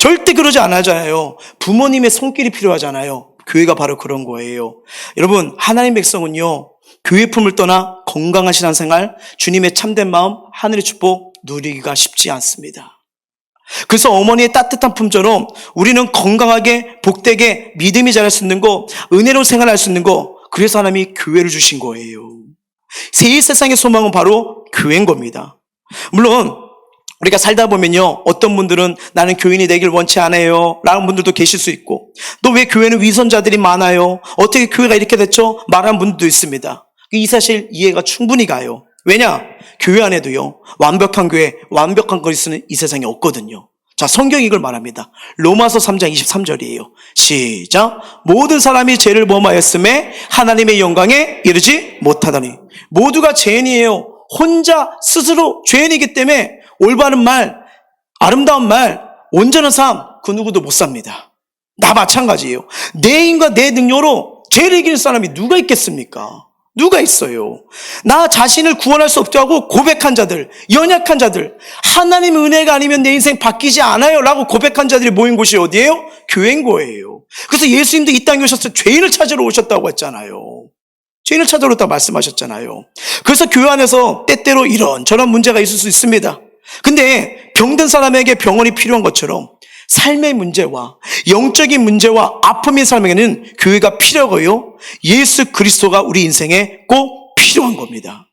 [SPEAKER 1] 절대 그러지 않아잖아요. 부모님의 손길이 필요하잖아요. 교회가 바로 그런 거예요. 여러분, 하나님 백성은요, 교회 품을 떠나 건강한 신앙생활, 주님의 참된 마음, 하늘의 축복 누리기가 쉽지 않습니다. 그래서 어머니의 따뜻한 품처럼 우리는 건강하게 복되게 믿음이 자랄 수 있는 거, 은혜로운 생활할 수 있는 거, 그래서 하나님이 교회를 주신 거예요. 새 세상의 소망은 바로 교회인 겁니다. 물론 우리가 살다 보면요, 어떤 분들은 나는 교인이 되길 원치 않아요 라는 분들도 계실 수 있고, 또 왜 교회는 위선자들이 많아요, 어떻게 교회가 이렇게 됐죠 말하는 분들도 있습니다. 이 사실 이해가 충분히 가요. 왜냐? 교회 안에도요, 완벽한 교회, 완벽한 그리스도는 이 세상에 없거든요. 자, 성경이 이걸 말합니다. 로마서 3장 23절이에요. 시작. 모든 사람이 죄를 범하였음에 하나님의 영광에 이르지 못하다니. 모두가 죄인이에요. 혼자 스스로 죄인이기 때문에 올바른 말, 아름다운 말, 온전한 삶, 그 누구도 못 삽니다. 나 마찬가지예요. 내 힘과 내 능력으로 죄를 이길 사람이 누가 있겠습니까? 누가 있어요? 나 자신을 구원할 수 없다고 고백한 자들, 연약한 자들, 하나님의 은혜가 아니면 내 인생 바뀌지 않아요 라고 고백한 자들이 모인 곳이 어디예요? 교회인 거예요. 그래서 예수님도 이 땅에 오셔서 죄인을 찾으러 오셨다고 했잖아요. 죄인을 찾으러 오셨다고 말씀하셨잖아요. 그래서 교회 안에서 때때로 이런저런 문제가 있을 수 있습니다. 근데 병든 사람에게 병원이 필요한 것처럼 삶의 문제와 영적인 문제와 아픔의 삶에게는 교회가 필요하고요. 예수 그리스도가 우리 인생에 꼭 필요한 겁니다.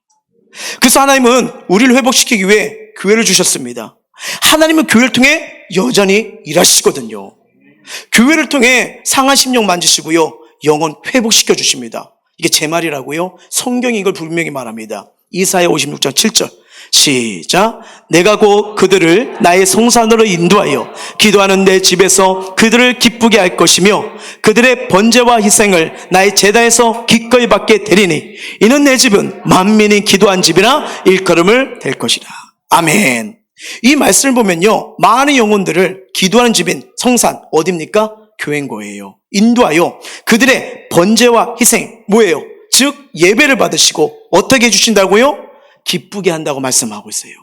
[SPEAKER 1] 그래서 하나님은 우리를 회복시키기 위해 교회를 주셨습니다. 하나님은 교회를 통해 여전히 일하시거든요. 교회를 통해 상한 심령 만지시고요. 영혼 회복시켜 주십니다. 이게 제 말이라고요. 성경이 이걸 분명히 말합니다. 이사야 56장 7절 시작. 내가 곧 그들을 나의 성산으로 인도하여 기도하는 내 집에서 그들을 기쁘게 할 것이며 그들의 번제와 희생을 나의 제단에서 기꺼이 받게 되리니 이는 내 집은 만민이 기도한 집이나 일컬음을 될 것이라. 아멘. 이 말씀을 보면요, 많은 영혼들을 기도하는 집인 성산 어디입니까? 교회인 거예요. 인도하여 그들의 번제와 희생 뭐예요? 즉 예배를 받으시고 어떻게 해주신다고요? 기쁘게 한다고 말씀하고 있어요.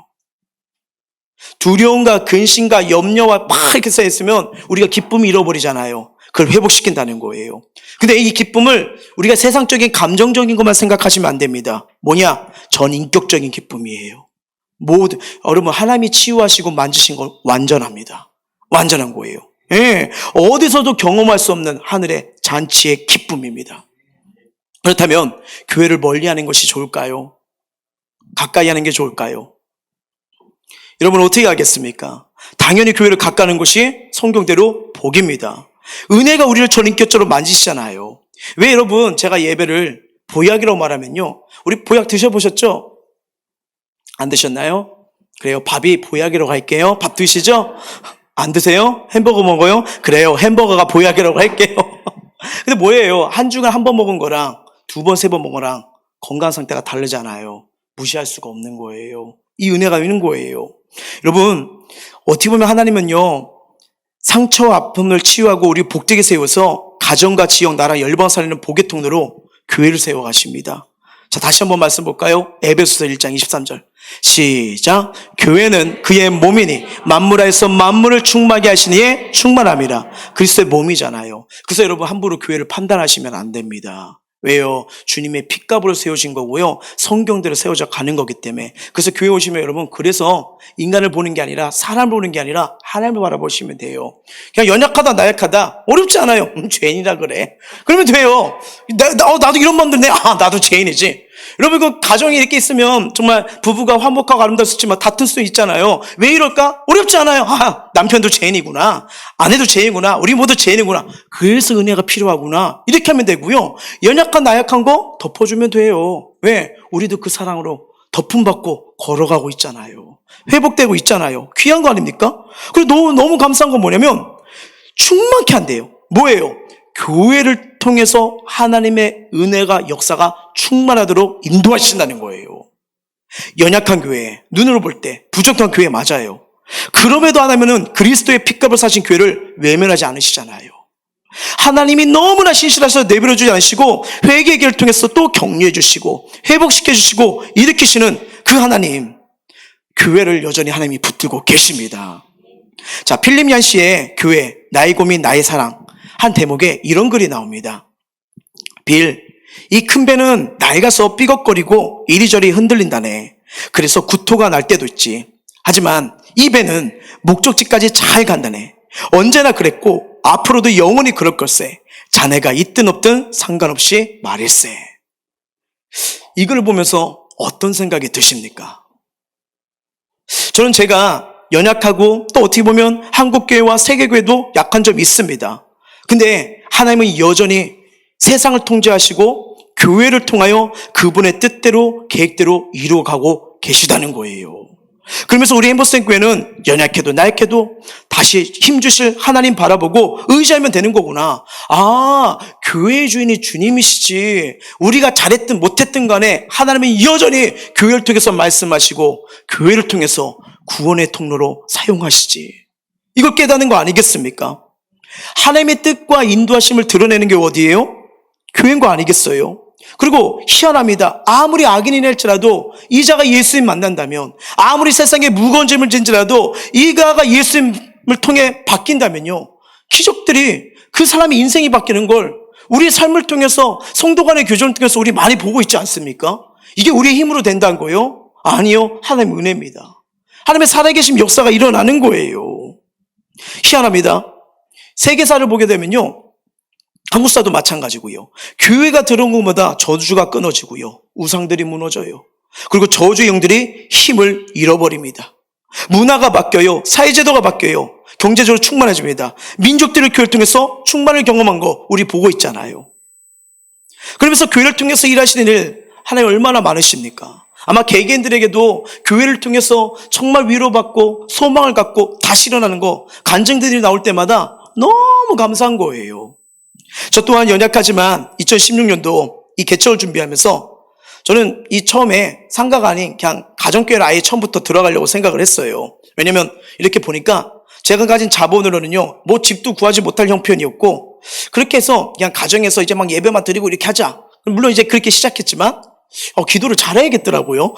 [SPEAKER 1] 두려움과 근심과 염려와 막 이렇게 쌓여있으면 우리가 기쁨을 잃어버리잖아요. 그걸 회복시킨다는 거예요. 근데 이 기쁨을 우리가 세상적인 감정적인 것만 생각하시면 안 됩니다. 뭐냐? 전인격적인 기쁨이에요. 여러분 하나님이 치유하시고 만지신 건 완전합니다. 완전한 거예요. 예, 어디서도 경험할 수 없는 하늘의 잔치의 기쁨입니다. 그렇다면 교회를 멀리하는 것이 좋을까요? 가까이 하는 게 좋을까요? 여러분 어떻게 하겠습니까? 당연히 교회를 가까이 하는 것이 성경대로 복입니다. 은혜가 우리를 전인격적으로 만지시잖아요. 왜 여러분 제가 예배를 보약이라고 말하면요, 우리 보약 드셔보셨죠? 안 드셨나요? 그래요, 밥이 보약이라고 할게요. 밥 드시죠? 안 드세요? 햄버거 먹어요? 그래요, 햄버거가 보약이라고 할게요. 근데 뭐예요? 한 주간 한 번 먹은 거랑 두 번, 세 번 먹은 거랑 건강 상태가 다르잖아요. 무시할 수가 없는 거예요. 이 은혜가 있는 거예요. 여러분 어떻게 보면 하나님은요, 상처와 아픔을 치유하고 우리 복되게 세워서 가정과 지역, 나라, 열방 살리는 복의 통로로 교회를 세워가십니다. 자, 다시 한번 말씀 볼까요? 에베소서 1장 23절 시작. 교회는 그의 몸이니 만물하에서 만물을 충만하게 하시니 이에 충만함이라. 그리스도의 몸이잖아요. 그래서 여러분 함부로 교회를 판단하시면 안 됩니다. 왜요? 주님의 핏값으로 세워진 거고요, 성경대로 세워져 가는 거기 때문에. 그래서 교회 오시면 여러분, 그래서 인간을 보는 게 아니라 사람을 보는 게 아니라 하나님을 바라보시면 돼요. 그냥 연약하다 나약하다 어렵지 않아요. 죄인이라 그래 그러면 돼요. 나도 이런 마음들 나도 죄인이지. 여러분 그 가정이 이렇게 있으면 정말 부부가 화목하고 아름다울 수 있지만 다툴 수 있잖아요. 왜 이럴까? 어렵지 않아요. 남편도 죄인이구나, 아내도 죄인이구나, 우리 모두 죄인이구나, 그래서 은혜가 필요하구나, 이렇게 하면 되고요. 연약한 나약한 거 덮어주면 돼요. 왜? 우리도 그 사랑으로 덮음받고 걸어가고 있잖아요. 회복되고 있잖아요. 귀한 거 아닙니까? 그리고 너무 감사한 건 뭐냐면 충만케 한대요. 뭐예요? 교회를 통해서 하나님의 은혜가, 역사가 충만하도록 인도하신다는 거예요. 연약한 교회, 눈으로 볼 때 부족한 교회 맞아요. 그럼에도 하나님은 그리스도의 핏값을 사신 교회를 외면하지 않으시잖아요. 하나님이 너무나 신실하셔서 내버려 주지 않으시고 회개의 길을 통해서 또 격려해 주시고 회복시켜 주시고 일으키시는 그 하나님, 교회를 여전히 하나님이 붙들고 계십니다. 자, 필립 얀시의 교회, 나의 고민 나의 사랑 한 대목에 이런 글이 나옵니다. 빌, 이 큰 배는 낡아서 삐걱거리고 이리저리 흔들린다네. 그래서 구토가 날 때도 있지. 하지만 이 배는 목적지까지 잘 간다네. 언제나 그랬고 앞으로도 영원히 그럴 걸세. 자네가 있든 없든 상관없이 말일세. 이 글을 보면서 어떤 생각이 드십니까? 저는 제가 연약하고 또 어떻게 보면 한국교회와 세계교회도 약한 점이 있습니다. 근데 하나님은 여전히 세상을 통제하시고 교회를 통하여 그분의 뜻대로 계획대로 이루어가고 계시다는 거예요. 그러면서 우리 엠버스텐 교회는 연약해도 나약해도 다시 힘주실 하나님 바라보고 의지하면 되는 거구나. 교회의 주인이 주님이시지, 우리가 잘했든 못했든 간에 하나님은 여전히 교회를 통해서 말씀하시고 교회를 통해서 구원의 통로로 사용하시지. 이걸 깨닫는 거 아니겠습니까? 하나님의 뜻과 인도하심을 드러내는 게 어디예요? 교회인 거 아니겠어요? 그리고 희한합니다. 아무리 악인이 될지라도 이자가 예수님 만난다면, 아무리 세상에 무거운 짐을 진지라도 이가가 예수님을 통해 바뀐다면요, 기적들이, 그 사람의 인생이 바뀌는 걸 우리 삶을 통해서, 성도 간의 교정을 통해서 우리 많이 보고 있지 않습니까? 이게 우리의 힘으로 된다는 거예요? 아니요. 하나님의 은혜입니다. 하나님의 살아계신 역사가 일어나는 거예요. 희한합니다. 세계사를 보게 되면요, 한국사도 마찬가지고요. 교회가 들어온 것마다 저주가 끊어지고요. 우상들이 무너져요. 그리고 저주의 영들이 힘을 잃어버립니다. 문화가 바뀌어요. 사회제도가 바뀌어요. 경제적으로 충만해집니다. 민족들의 교회를 통해서 충만을 경험한 거 우리 보고 있잖아요. 그러면서 교회를 통해서 일하시는 일 하나님 얼마나 많으십니까? 아마 개개인들에게도 교회를 통해서 정말 위로받고 소망을 갖고 다시 일어나는 거, 간증들이 나올 때마다 너무 감사한 거예요. 저 또한 연약하지만 2016년도 이 개척을 준비하면서 저는 이 처음에 상가가 아닌 그냥 가정교회를 아예 처음부터 들어가려고 생각을 했어요. 왜냐면 이렇게 보니까 제가 가진 자본으로는요, 뭐 집도 구하지 못할 형편이었고, 그렇게 해서 그냥 가정에서 이제 막 예배만 드리고 이렇게 하자. 물론 이제 그렇게 시작했지만 기도를 잘해야겠더라고요.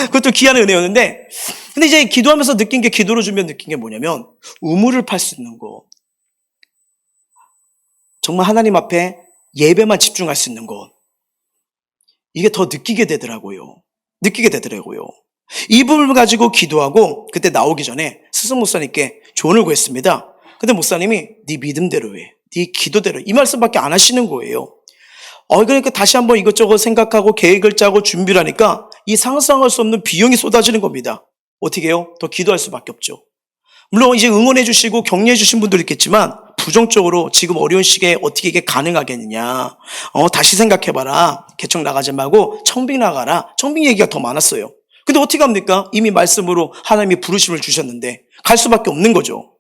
[SPEAKER 1] 그것도 귀한 은혜였는데, 근데 이제 기도하면서 느낀 게, 기도로 주면 느낀 게 뭐냐면, 우물을 팔 수 있는 거, 정말 하나님 앞에 예배만 집중할 수 있는 것, 이게 더 느끼게 되더라고요. 이 부분을 가지고 기도하고, 그때 나오기 전에 스승 목사님께 조언을 구했습니다. 근데 목사님이 네 믿음대로 해, 네 기도대로, 이 말씀밖에 안 하시는 거예요. 그러니까 다시 한번 이것저것 생각하고 계획을 짜고 준비를 하니까 이 상상할 수 없는 비용이 쏟아지는 겁니다. 어떻게 해요? 더 기도할 수밖에 없죠. 물론 이제 응원해 주시고 격려해 주신 분도 있겠지만, 부정적으로 지금 어려운 시기에 어떻게 이게 가능하겠느냐, 다시 생각해봐라, 개척 나가지 말고 청빙 나가라, 청빙 얘기가 더 많았어요. 근데 어떻게 합니까? 이미 말씀으로 하나님이 부르심을 주셨는데 갈 수밖에 없는 거죠.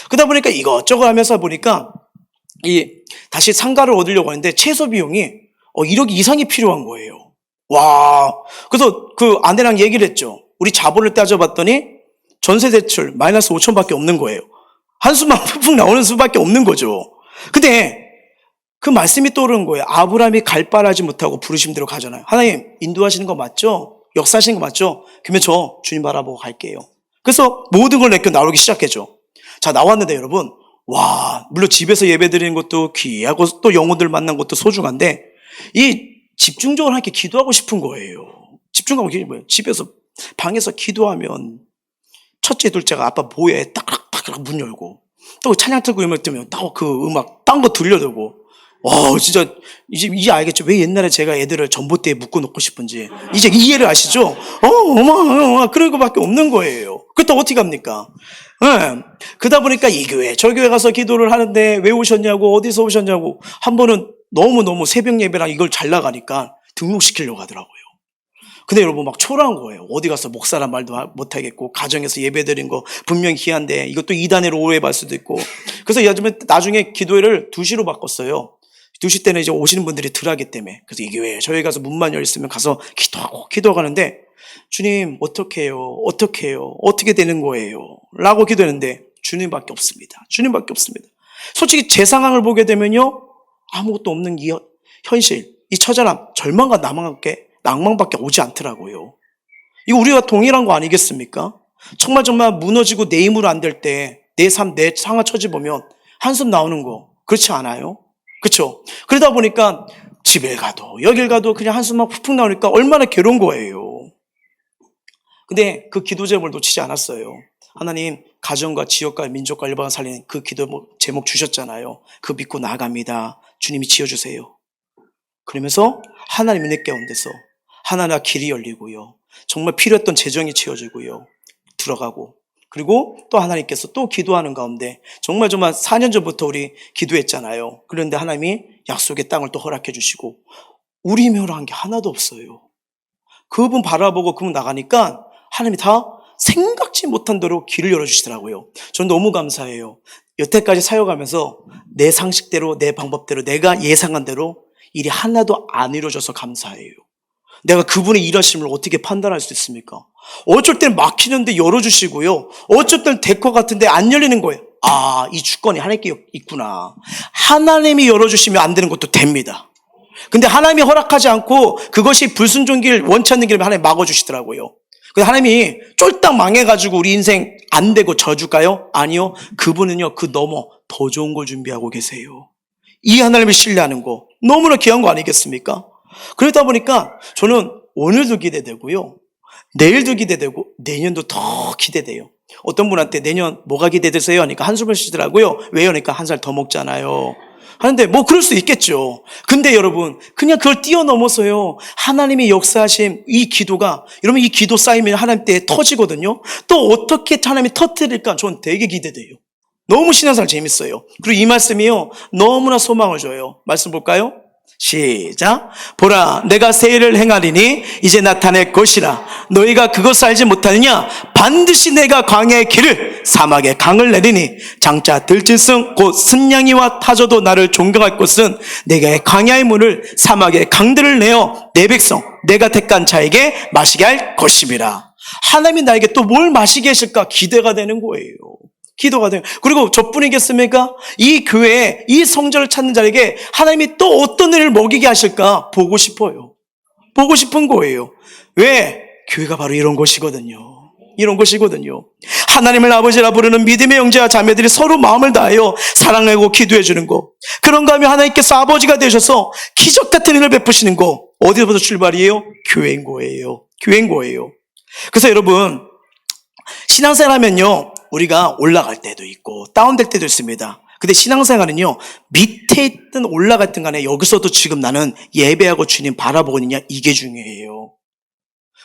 [SPEAKER 1] 그러다 보니까 이것저것 하면서 보니까 다시 상가를 얻으려고 하는데 최소 비용이 1억 이상이 필요한 거예요. 와, 그래서 그 아내랑 얘기를 했죠. 우리 자본을 따져봤더니 전세 대출 마이너스 5천밖에 없는 거예요. 한숨만 푹푹 나오는 수밖에 없는 거죠. 근데 그 말씀이 떠오르는 거예요. 아브라함이 갈 바라지 못하고 부르심대로 가잖아요. 하나님 인도하시는 거 맞죠? 역사하시는 거 맞죠? 그러면 저 주님 바라보고 갈게요. 그래서 모든 걸 내켜 나오기 시작했죠. 자, 나왔는데 여러분, 와, 물론 집에서 예배 드리는 것도 귀하고 또 영혼들 만난 것도 소중한데, 이 집중적으로 함께 기도하고 싶은 거예요. 집중하고 계신 거예요. 집에서 방에서 기도하면 첫째 둘째가 아빠 뭐해 딱딱딱 문 열고, 또 찬양 틀고 음악 뜨면 또 그 음악 딴 거 들려대고, 진짜 이제 알겠죠. 왜 옛날에 제가 애들을 전봇대에 묶어놓고 싶은지 이제 이해를 아시죠? 어마 그럴 거밖에 없는 거예요. 그때 어떻게 합니까? 그러다 보니까 이 교회 저 교회 가서 기도를 하는데 왜 오셨냐고, 어디서 오셨냐고, 한 번은 너무 새벽 예배랑 이걸 잘 나가니까 등록시키려고 하더라고요. 근데 여러분 막 초라한 거예요. 어디 가서 목사란 말도 못하겠고, 가정에서 예배드린 거 분명히 귀한데 이것도 이단으로 오해받을 수도 있고. 그래서 요즘에 나중에 기도회를 2시로 바꿨어요. 2시 때는 이제 오시는 분들이 덜 하기 때문에. 그래서 이 교회 저희 가서 문만 열렸으면 가서 기도하고 가는데, 주님 어떻게 해요? 어떻게 되는 거예요? 라고 기도했는데 주님밖에 없습니다. 솔직히 제 상황을 보게 되면요, 아무것도 없는 이 현실, 이 처절함, 절망과 낭만밖에 오지 않더라고요. 이거 우리가 동일한 거 아니겠습니까? 정말 무너지고 내 힘으로 안 될 때 내 삶, 내 상황 처지 보면 한숨 나오는 거, 그렇지 않아요? 그렇죠? 그러다 보니까 집에 가도 여길 가도 그냥 한숨만 푹푹 나오니까 얼마나 괴로운 거예요. 근데 그 기도 제목을 놓치지 않았어요. 하나님, 가정과 지역과 민족과 일반을 살리는 그 기도 제목 주셨잖아요. 그거 믿고 나아갑니다. 주님이 지어주세요. 그러면서 하나님 은혜 가운데서 하나하나 길이 열리고요, 정말 필요했던 재정이 채워지고요, 들어가고, 그리고 또 하나님께서 또 기도하는 가운데 정말 4년 전부터 우리 기도했잖아요. 그런데 하나님이 약속의 땅을 또 허락해 주시고 우리 멸한 게 하나도 없어요. 그분 바라보고 그분 나가니까 하나님이 다 생각지 못한 대로 길을 열어주시더라고요. 저는 너무 감사해요. 여태까지 사역하면서 내 상식대로, 내 방법대로, 내가 예상한 대로 일이 하나도 안 이루어져서 감사해요. 내가 그분의 일하심을 어떻게 판단할 수 있습니까? 어쩔 때는 막히는데 열어주시고요, 어쩔 때는 될 것 같은데 안 열리는 거예요. 이 주권이 하나님께 있구나. 하나님이 열어주시면 안 되는 것도 됩니다. 근데 하나님이 허락하지 않고 그것이 불순종길 원치 않는 길을 하나님 막아주시더라고요. 근데 하나님이 쫄딱 망해가지고 우리 인생 안 되고 져줄까요? 아니요. 그분은요, 그 넘어 더 좋은 걸 준비하고 계세요. 이 하나님을 신뢰하는 거 너무나 귀한 거 아니겠습니까? 그러다 보니까 저는 오늘도 기대되고요. 내일도 기대되고 내년도 더 기대돼요. 어떤 분한테 내년 뭐가 기대되세요? 하니까 한숨을 쉬더라고요. 왜요? 그러니까 한 살 더 먹잖아요. 하는데 뭐 그럴 수 있겠죠. 근데 여러분 그냥 그걸 뛰어넘어서요. 하나님이 역사하신 이 기도가 여러분 이 기도 쌓이면 하나님 때에 터지거든요. 또 어떻게 하나님이 터뜨릴까 저는 되게 기대돼요. 너무 신앙생활 재밌어요. 그리고 이 말씀이요. 너무나 소망을 줘요. 말씀 볼까요? 시작. 보라 내가 새 일을 행하리니 이제 나타낼 것이라 너희가 그것을 알지 못하느냐. 반드시 내가 광야의 길을 사막의 강을 내리니 장차 들짐승 곧 순양이와 타조도 나를 존경할 것은 내가 광야의 물을 사막의 강들을 내어 내 백성 내가 택한 자에게 마시게 할 것임이라. 하나님이 나에게 또 뭘 마시게 하실까 기대가 되는 거예요. 기도가 돼요. 그리고 저뿐이겠습니까? 이 교회에 이 성전을 찾는 자에게 하나님이 또 어떤 일을 먹이게 하실까 보고 싶어요. 보고 싶은 거예요. 왜? 교회가 바로 이런 것이거든요. 이런 것이거든요. 하나님을 아버지라 부르는 믿음의 형제와 자매들이 서로 마음을 다하여 사랑하고 기도해 주는 거. 그런가 하면 하나님께서 아버지가 되셔서 기적 같은 은혜를 베푸시는 거. 어디서부터 출발이에요? 교회인 거예요. 교회인 거예요. 그래서 여러분 신앙생활 하면요. 우리가 올라갈 때도 있고 다운될 때도 있습니다. 근데 신앙생활은요. 밑에 있든 올라갔든 간에 여기서도 지금 나는 예배하고 주님 바라보고 있느냐 이게 중요해요.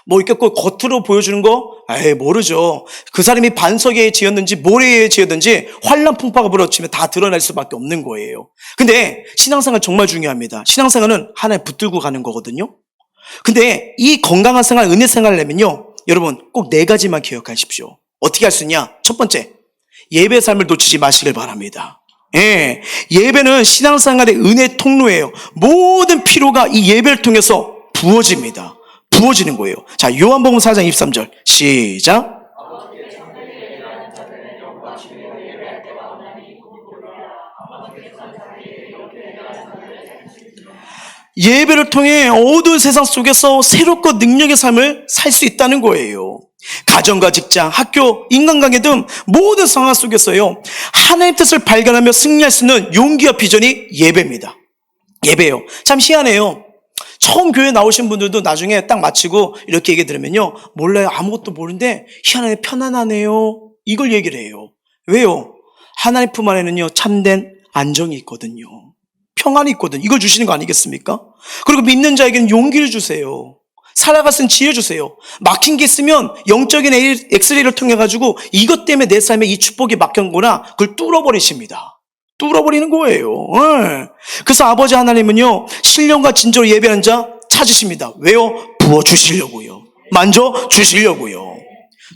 [SPEAKER 1] 뭐 이렇게 꼭 겉으로 보여주는 거? 에이 모르죠. 그 사람이 반석에 지었는지 모래에 지었는지 환란풍파가 불어치면 다 드러날 수밖에 없는 거예요. 근데 신앙생활 정말 중요합니다. 신앙생활은 하나에 붙들고 가는 거거든요. 근데 이 건강한 생활, 은혜 생활을 하면요. 여러분 꼭 4가지만 기억하십시오. 어떻게 할 수 있냐? 첫 번째, 예배 삶을 놓치지 마시길 바랍니다. 예, 예배는 신앙생활의 은혜 통로예요. 모든 피로가 이 예배를 통해서 부어집니다. 부어지는 거예요. 자, 요한복음 4장 23절 시작. 예배를 통해 어두운 세상 속에서 새롭고 능력의 삶을 살 수 있다는 거예요. 가정과 직장, 학교, 인간관계 등 모든 상황 속에서요. 하나님의 뜻을 발견하며 승리할 수 있는 용기와 비전이 예배입니다. 예배예요. 참 희한해요. 처음 교회 나오신 분들도 나중에 딱 마치고 이렇게 얘기 들으면요. 몰라요. 아무것도 모르는데 희한하게 편안하네요. 이걸 얘기를 해요. 왜요? 하나님 품 안에는요. 참된 안정이 있거든요. 평안이 있거든요. 이걸 주시는 거 아니겠습니까? 그리고 믿는 자에게는 용기를 주세요. 살아갈 수 있는 지혜 주세요. 막힌 게 있으면 영적인 엑스레이를 통해 가지고 이것 때문에 내 삶에 이 축복이 막혔구나. 그걸 뚫어버리십니다. 뚫어버리는 거예요. 그래서 아버지 하나님은요. 신령과 진정으로 예배하는 자 찾으십니다. 왜요? 부어주시려고요. 만져주시려고요.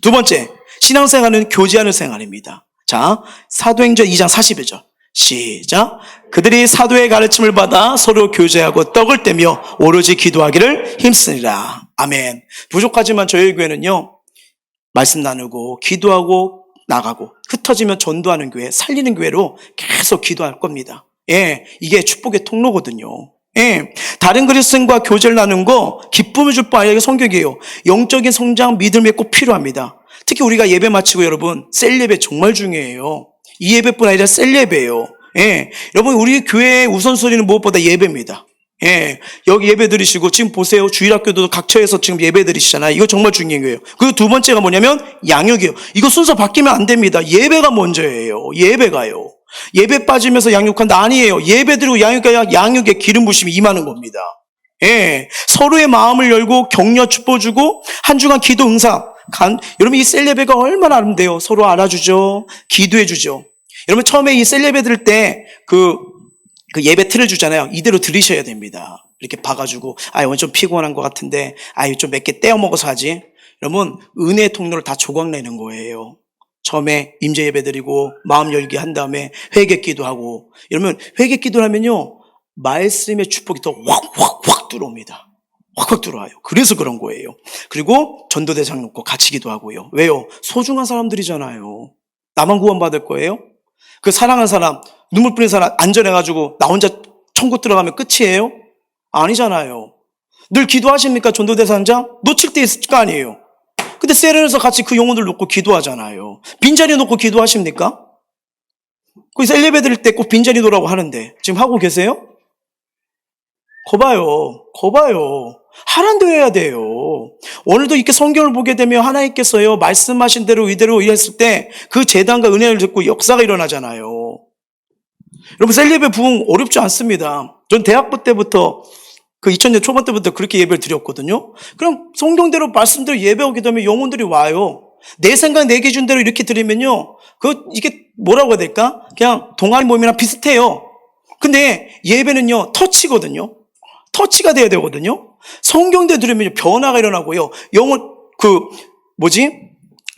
[SPEAKER 1] 두 번째, 신앙생활은 교제하는 생활입니다. 자, 사도행전 2장 40절 시작. 그들이 사도의 가르침을 받아 서로 교제하고 떡을 떼며 오로지 기도하기를 힘쓰니라. 아멘. 부족하지만 저희 교회는요. 말씀 나누고 기도하고 나가고 흩어지면 전도하는 교회, 살리는 교회로 계속 기도할 겁니다. 예, 이게 축복의 통로거든요. 예, 다른 그리스도인과 교제를 나누는 거 기쁨을 줄 바에 성격이에요. 영적인 성장, 믿음이 꼭 필요합니다. 특히 우리가 예배 마치고 여러분 셀 예배 정말 중요해요. 이 예배뿐 아니라 셀 예배예요. 예, 여러분 우리 교회의 우선순위는 무엇보다 예배입니다. 예, 여기 예배 드리시고 지금 보세요. 주일학교도 각처에서 지금 예배 드리시잖아요. 이거 정말 중요한 거예요. 그리고 두 번째가 뭐냐면 양육이에요. 이거 순서 바뀌면 안 됩니다. 예배가 먼저예요. 예배가요. 예배 빠지면서 양육한다 아니에요. 예배 드리고 양육해야 양육에 기름 부심이 임하는 겁니다. 예, 서로의 마음을 열고 격려 축복주고 한 주간 기도 응상. 여러분 이 셀 예배가 얼마나 아름대요. 서로 알아주죠. 기도해주죠. 여러분 처음에 이 셀 예배 드릴 때 그 예배 틀을 주잖아요. 이대로 들으셔야 됩니다. 이렇게 봐가지고 오늘 좀 피곤한 것 같은데 좀 몇 개 떼어 먹어서 하지. 여러분 은혜의 통로를 다 조각내는 거예요. 처음에 임재 예배 드리고 마음 열기 한 다음에 회개 기도하고 여러분 회개 기도를 하면요. 말씀의 축복이 더 확 들어옵니다. 확 들어와요. 그래서 그런 거예요. 그리고 전도대장 놓고 같이 기도하고요. 왜요? 소중한 사람들이잖아요. 나만 구원받을 거예요? 그 사랑한 사람, 눈물 뿌린 사람 안전해가지고 나 혼자 천국 들어가면 끝이에요? 아니잖아요. 늘 기도하십니까? 전도대사장? 놓칠 때 있을 거 아니에요. 근데 세련에서 같이 그 영혼들 놓고 기도하잖아요. 빈자리 놓고 기도하십니까? 거기서 엘리베이터 드릴 때 꼭 빈자리 놓으라고 하는데 지금 하고 계세요? 거봐요. 하란 대로 해야 돼요. 오늘도 이렇게 성경을 보게 되면 하나님께서요 말씀하신 대로 이대로 했을 때 그 재단과 은혜를 듣고 역사가 일어나잖아요. 여러분 셀리베 부흥 어렵지 않습니다. 전 대학부 때부터 그 2000년 초반 때부터 그렇게 예배를 드렸거든요. 그럼 성경대로 말씀대로 예배하게 되면 영혼들이 와요. 내 생각 내 기준대로 이렇게 드리면요 이게 뭐라고 해야 될까? 그냥 동아리 모임이랑 비슷해요. 근데 예배는요 터치거든요. 터치가 돼야 되거든요. 성경대로 들으면 변화가 일어나고요. 영혼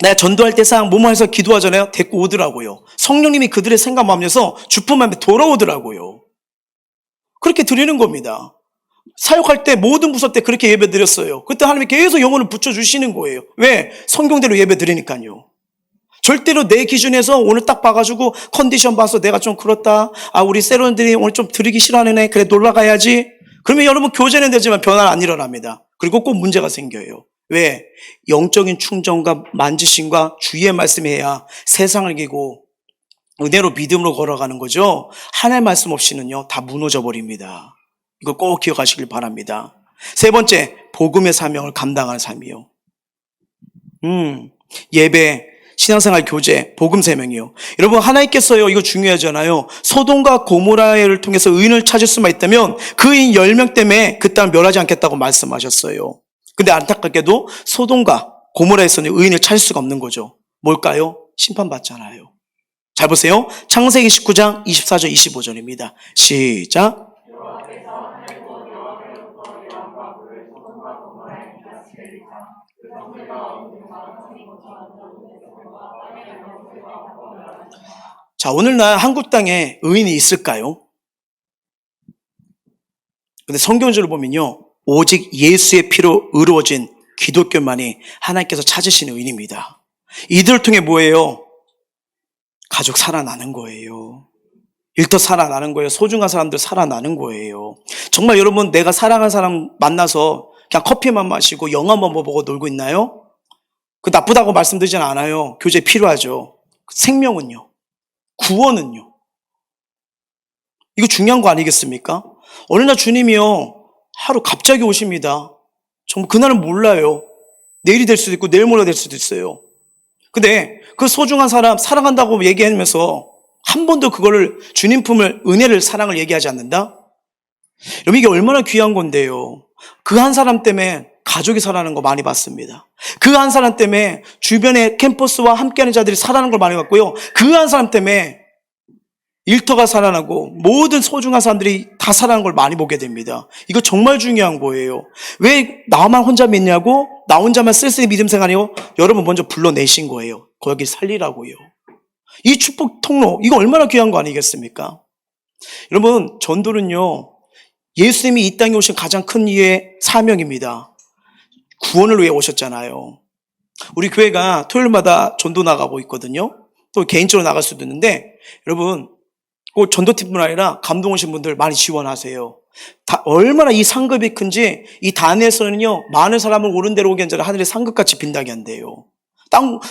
[SPEAKER 1] 내가 전도할 때 뭐뭐 해서 기도하잖아요. 데리고 오더라고요. 성령님이 그들의 생각 마음에서 주품함에 돌아오더라고요. 그렇게 드리는 겁니다. 사역할 때 모든 부서 때 그렇게 예배 드렸어요. 그때 하나님이 계속 영혼을 붙여주시는 거예요. 왜? 성경대로 예배 드리니까요. 절대로 내 기준에서 오늘 딱 봐가지고 컨디션 봐서 내가 좀 그렇다. 우리 세론들이 오늘 좀 드리기 싫어하네. 그래 놀러 가야지. 그러면 여러분 교제는 되지만 변화는 안 일어납니다. 그리고 꼭 문제가 생겨요. 왜? 영적인 충전과 만지심과 주의의 말씀을 해야 세상을 이기고 은혜로 믿음으로 걸어가는 거죠. 하나님의 말씀 없이는요 다 무너져 버립니다. 이거 꼭 기억하시길 바랍니다. 세 번째, 복음의 사명을 감당하는 삶이요. 예배, 신앙생활 교제, 복음 사명이요. 여러분 하나님께서요 이거 중요하잖아요. 소돔과 고모라를 통해서 의인을 찾을 수만 있다면 그 의인 10명 때문에 그 땅을 멸하지 않겠다고 말씀하셨어요. 근데 안타깝게도 소돔과 고모라에서는 의인을 찾을 수가 없는 거죠. 뭘까요? 심판받잖아요. 잘 보세요. 창세기 19장 24절 25절입니다. 시작. 자, 오늘날 한국 땅에 의인이 있을까요? 근데 성경적으로 보면요. 오직 예수의 피로 의로워진 기독교만이 하나님께서 찾으시는 의인입니다. 이들을 통해 뭐예요? 가족 살아나는 거예요. 일터 살아나는 거예요. 소중한 사람들 살아나는 거예요. 정말 여러분 내가 사랑하는 사람 만나서 그냥 커피만 마시고 영화만 보고 놀고 있나요? 그 나쁘다고 말씀드리진 않아요. 교제 필요하죠. 생명은요. 구원은요. 이거 중요한 거 아니겠습니까? 어느 날 주님이요. 하루 갑자기 오십니다. 정말 그날은 몰라요. 내일이 될 수도 있고 내일 모레 될 수도 있어요. 근데 그 소중한 사람 사랑한다고 얘기하면서 한 번도 그거를 주님 품을 은혜를 사랑을 얘기하지 않는다? 여러분 이게 얼마나 귀한 건데요. 그 한 사람 때문에 가족이 살아나는 거 많이 봤습니다. 그 한 사람 때문에 주변의 캠퍼스와 함께하는 자들이 살아나는 걸 많이 봤고요. 그 한 사람 때문에 일터가 살아나고 모든 소중한 사람들이 다 살아나는 걸 많이 보게 됩니다. 이거 정말 중요한 거예요. 왜 나만 혼자 믿냐고? 나 혼자만 쓸쓸히 믿음 생활이요? 여러분 먼저 불러내신 거예요. 거기 살리라고요. 이 축복 통로 이거 얼마나 귀한 거 아니겠습니까? 여러분 전도는요. 예수님이 이 땅에 오신 가장 큰 이유의 사명입니다. 구원을 위해 오셨잖아요. 우리 교회가 토요일마다 전도 나가고 있거든요. 또 개인적으로 나갈 수도 있는데 여러분 꼭 전도팀뿐 아니라 감동 오신 분들 많이 지원하세요. 얼마나 이 상급이 큰지 이 단에서는요 많은 사람을 옳은 대로 오게 한자를 하늘의 상급같이 빈다게 한대요.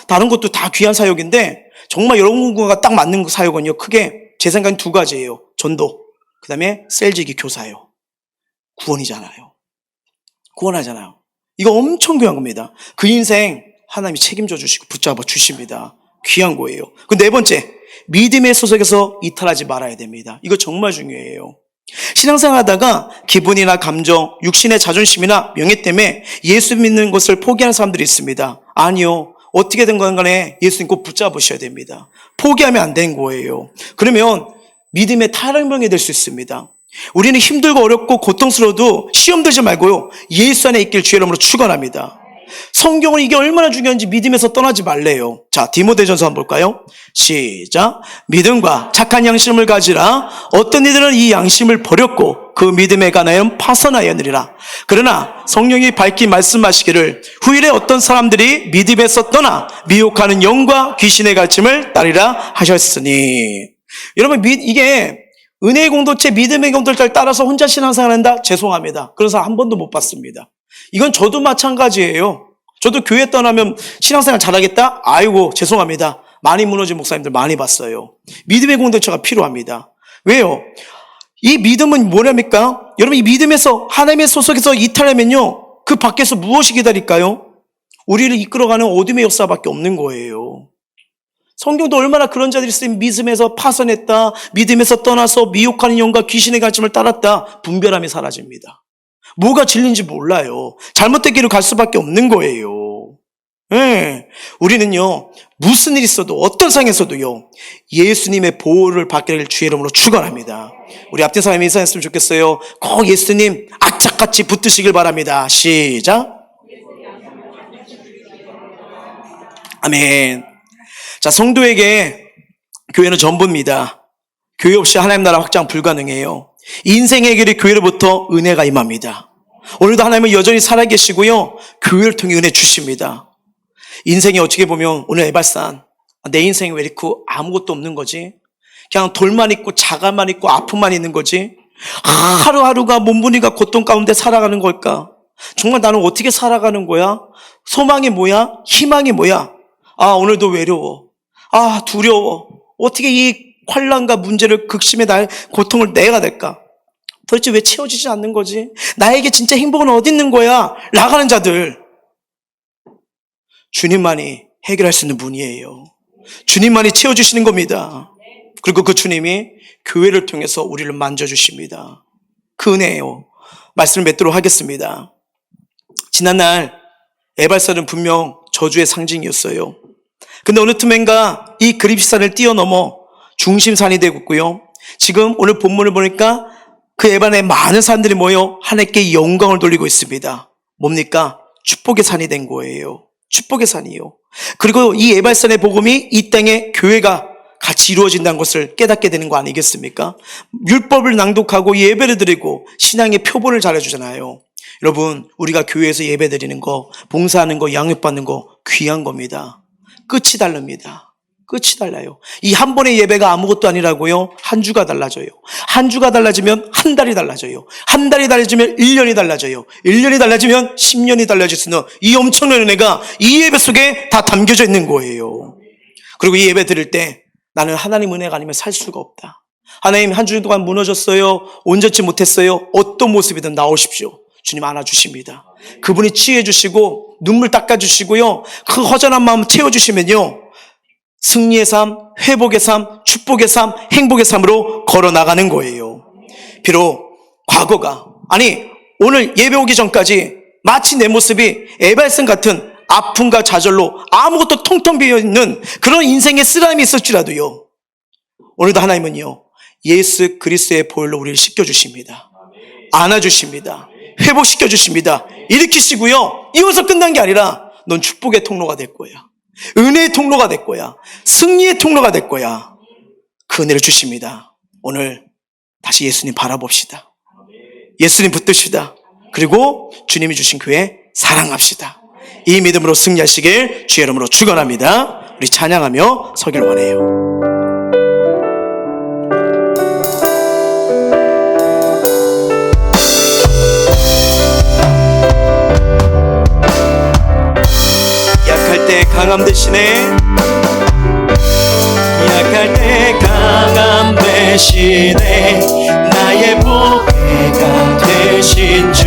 [SPEAKER 1] 다른 것도 다 귀한 사역인데 정말 여러분과 딱 맞는 사역은요 크게 제 생각엔 두 가지예요. 전도, 그 다음에 셀지기 교사요. 구원이잖아요. 구원하잖아요. 이거 엄청 귀한 겁니다. 그 인생 하나님이 책임져 주시고 붙잡아 주십니다. 귀한 거예요. 그 네 번째, 믿음의 소속에서 이탈하지 말아야 됩니다. 이거 정말 중요해요. 신앙생활 하다가 기분이나 감정, 육신의 자존심이나 명예 때문에 예수 믿는 것을 포기하는 사람들이 있습니다. 아니요. 어떻게든 간에 예수님 꼭 붙잡으셔야 됩니다. 포기하면 안 되는 거예요. 그러면 믿음의 탈영병이 될 수 있습니다. 우리는 힘들고 어렵고 고통스러워도 시험 들지 말고요. 예수 안에 있길 주의 이름으로 축원합니다. 성경은 이게 얼마나 중요한지 믿음에서 떠나지 말래요. 자, 디모데전서 한번 볼까요? 시작. 믿음과 착한 양심을 가지라. 어떤 이들은 이 양심을 버렸고 그 믿음에 관하여 파선하였느니라. 그러나 성령이 밝히 말씀하시기를 후일에 어떤 사람들이 믿음에서 떠나 미혹하는 영과 귀신의 가르침을 따르라 하셨으니. 여러분 이게 은혜의 공동체, 믿음의 공동체를 따라서 혼자 신앙생활 한다? 죄송합니다. 그런 사람 한 번도 못 봤습니다. 이건 저도 마찬가지예요. 저도 교회 떠나면 신앙생활 잘하겠다? 아이고, 죄송합니다. 많이 무너진 목사님들 많이 봤어요. 믿음의 공동체가 필요합니다. 왜요? 이 믿음은 뭐랍니까? 여러분, 이 믿음에서 하나님의 소속에서 이탈하면요, 그 밖에서 무엇이 기다릴까요? 우리를 이끌어가는 어둠의 역사밖에 없는 거예요. 성경도 얼마나 그런 자들이 있으면 믿음에서 파선했다, 믿음에서 떠나서 미혹하는 영과 귀신의 가르침을 따랐다, 분별함이 사라집니다. 뭐가 진리인지 몰라요. 잘못된 길을 갈 수밖에 없는 거예요. 네. 우리는요, 무슨 일이 있어도 어떤 상황에서도요, 예수님의 보호를 받기를 주의 이름으로 축원합니다. 우리 앞뒤 사람이 인사했으면 좋겠어요. 꼭 예수님 악착같이 붙드시길 바랍니다. 시작. 아멘. 자, 성도에게 교회는 전부입니다. 교회 없이 하나님 나라 확장 불가능해요. 인생 해결이 교회로부터 은혜가 임합니다. 오늘도 하나님은 여전히 살아계시고요, 교회를 통해 은혜 주십니다. 인생이 어떻게 보면 오늘 에발산, 내 인생이 왜 이렇게 아무것도 없는 거지? 그냥 돌만 있고 자갈만 있고 아픔만 있는 거지? 하루하루가 몸부림과 고통 가운데 살아가는 걸까? 정말 나는 어떻게 살아가는 거야? 소망이 뭐야? 희망이 뭐야? 오늘도 외로워. 두려워. 어떻게 이 환난과 문제를 극심의 나의 고통을 내가 될까? 도대체 왜 채워지지 않는 거지? 나에게 진짜 행복은 어디 있는 거야? 나가는 자들. 주님만이 해결할 수 있는 분이에요. 주님만이 채워주시는 겁니다. 그리고 그 주님이 교회를 통해서 우리를 만져주십니다. 그 은혜예요. 말씀을 맺도록 하겠습니다. 지난날 에발산은 분명 저주의 상징이었어요. 근데 어느 틈엔가 이 그립산을 뛰어넘어 중심산이 되고 있고요. 지금 오늘 본문을 보니까 그 에발에 많은 사람들이 모여 하나님께 영광을 돌리고 있습니다. 뭡니까? 축복의 산이 된 거예요. 축복의 산이요. 그리고 이 에발산의 복음이 이 땅에 교회가 같이 이루어진다는 것을 깨닫게 되는 거 아니겠습니까? 율법을 낭독하고 예배를 드리고 신앙의 표본을 잘해주잖아요. 여러분, 우리가 교회에서 예배 드리는 거, 봉사하는 거, 양육받는 거 귀한 겁니다. 끝이 다릅니다. 끝이 달라요. 이 한 번의 예배가 아무것도 아니라고요. 한 주가 달라져요. 한 주가 달라지면 한 달이 달라져요. 한 달이 달라지면 1년이 달라져요. 1년이 달라지면 10년이 달라질 수 있는 이 엄청난 은혜가 이 예배 속에 다 담겨져 있는 거예요. 그리고 이 예배 드릴 때 나는 하나님 은혜가 아니면 살 수가 없다. 하나님, 한 주 동안 무너졌어요. 온전치 못했어요. 어떤 모습이든 나오십시오. 주님 안아주십니다. 그분이 치유해주시고 눈물 닦아주시고요, 그 허전한 마음 채워주시면요, 승리의 삶, 회복의 삶, 축복의 삶, 행복의 삶으로 걸어나가는 거예요. 비록 과거가, 오늘 예배 오기 전까지 마치 내 모습이 에발산 같은 아픔과 좌절로 아무것도 텅텅 비어있는 그런 인생의 쓰라림이 있을지라도요, 오늘도 하나님은요, 예수 그리스도의 보혈로 우리를 씻겨주십니다. 안아주십니다. 회복시켜주십니다. 일으키시고요, 이것서 끝난 게 아니라 넌 축복의 통로가 될 거야. 은혜의 통로가 될 거야. 승리의 통로가 될 거야. 그 은혜를 주십니다. 오늘 다시 예수님 바라봅시다. 예수님 붙듭시다. 그리고 주님이 주신 교회 사랑합시다. 이 믿음으로 승리하시길 주의 이름으로 축원합니다. 우리 찬양하며 서기를 원해요. 약할 때 강함 대신에, 약할 때 강함 대신에 나의 보배가 되신 주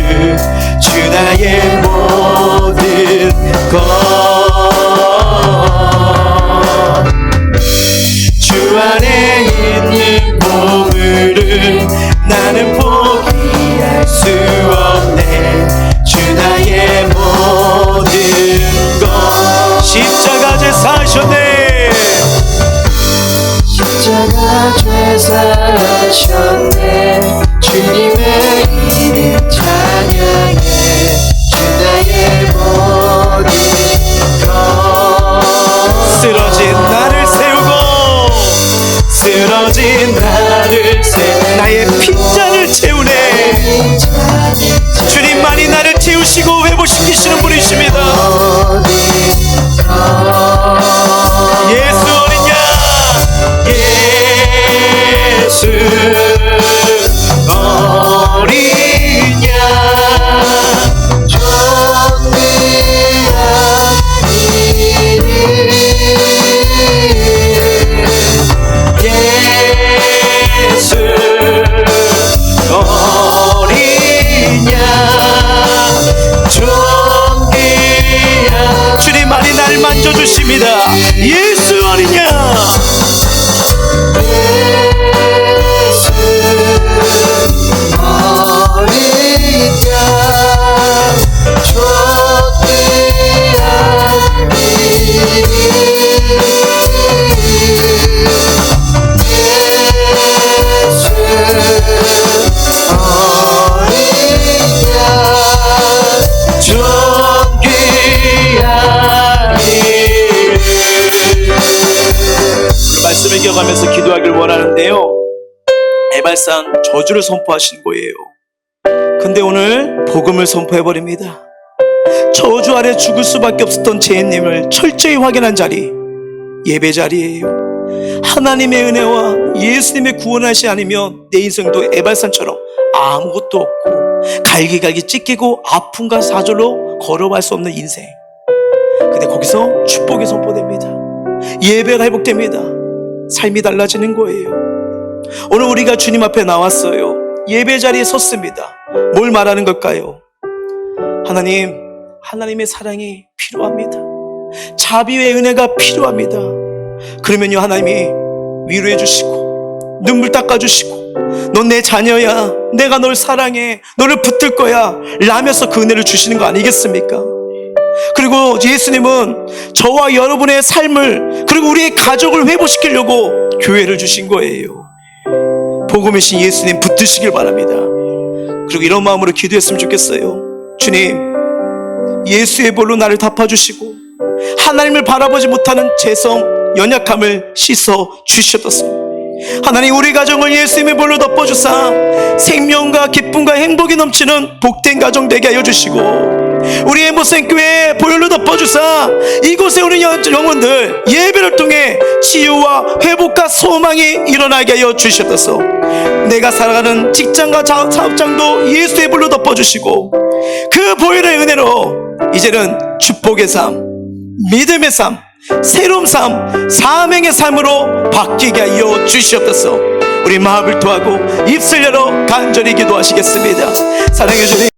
[SPEAKER 1] 나의 모든 것, 주 안에 있는 보물은 나는 포기할 수 없네. 주 나의 모든 것, 십자가 죄 사셨네. 십자가 죄 사셨네. 주님의 이름 찬양해. 주 나의 모든 것, 쓰러진 나를 세우고, 쓰러진 나를 세우고 나의 빈잔을 채우네. 주님만이 나를 채우시고 회복시키시는 분이십니다. 예수 어린 양, 예수 나를 만져주십니다. 예수 어린 양. 말씀을 기억하면서 기도하길 원하는데요, 에발산 저주를 선포하신 거예요. 근데 오늘 복음을 선포해버립니다. 저주 아래 죽을 수밖에 없었던 제님을 철저히 확인한 자리, 예배 자리예요. 하나님의 은혜와 예수님의 구원하시 아니면 내 인생도 에발산처럼 아무것도 없고 갈기갈기 찢기고 아픔과 사절로 걸어갈 수 없는 인생. 근데 거기서 축복이 선포됩니다. 예배가 회복됩니다. 삶이 달라지는 거예요. 오늘 우리가 주님 앞에 나왔어요. 예배 자리에 섰습니다. 뭘 말하는 걸까요? 하나님의 사랑이 필요합니다. 자비의 은혜가 필요합니다. 그러면요, 하나님이 위로해 주시고 눈물 닦아 주시고 넌 내 자녀야, 내가 널 사랑해, 너를 붙들 거야 라면서 그 은혜를 주시는 거 아니겠습니까? 그리고 예수님은 저와 여러분의 삶을, 그리고 우리의 가족을 회복시키려고 교회를 주신 거예요. 복음이신 예수님 붙드시길 바랍니다. 그리고 이런 마음으로 기도했으면 좋겠어요. 주님, 예수의 볼로 나를 덮어주시고 하나님을 바라보지 못하는 죄성, 연약함을 씻어 주시옵소서. 하나님, 우리 가정을 예수님의 볼로 덮어주사 생명과 기쁨과 행복이 넘치는 복된 가정 되게 하여 주시고, 우리의 못생교회 보혈로 덮어주사 이곳에 오는 영혼들 예배를 통해 치유와 회복과 소망이 일어나게 하여 주시옵소서. 내가 살아가는 직장과 사업장도 예수의 볼로 덮어주시고 그 보혈의 은혜로 이제는 축복의 삶, 믿음의 삶, 새로운 삶, 사명의 삶으로 바뀌게 하여 주시옵소서. 우리 마음을 토하고 입술 열어 간절히 기도하시겠습니다. 사랑해 주님.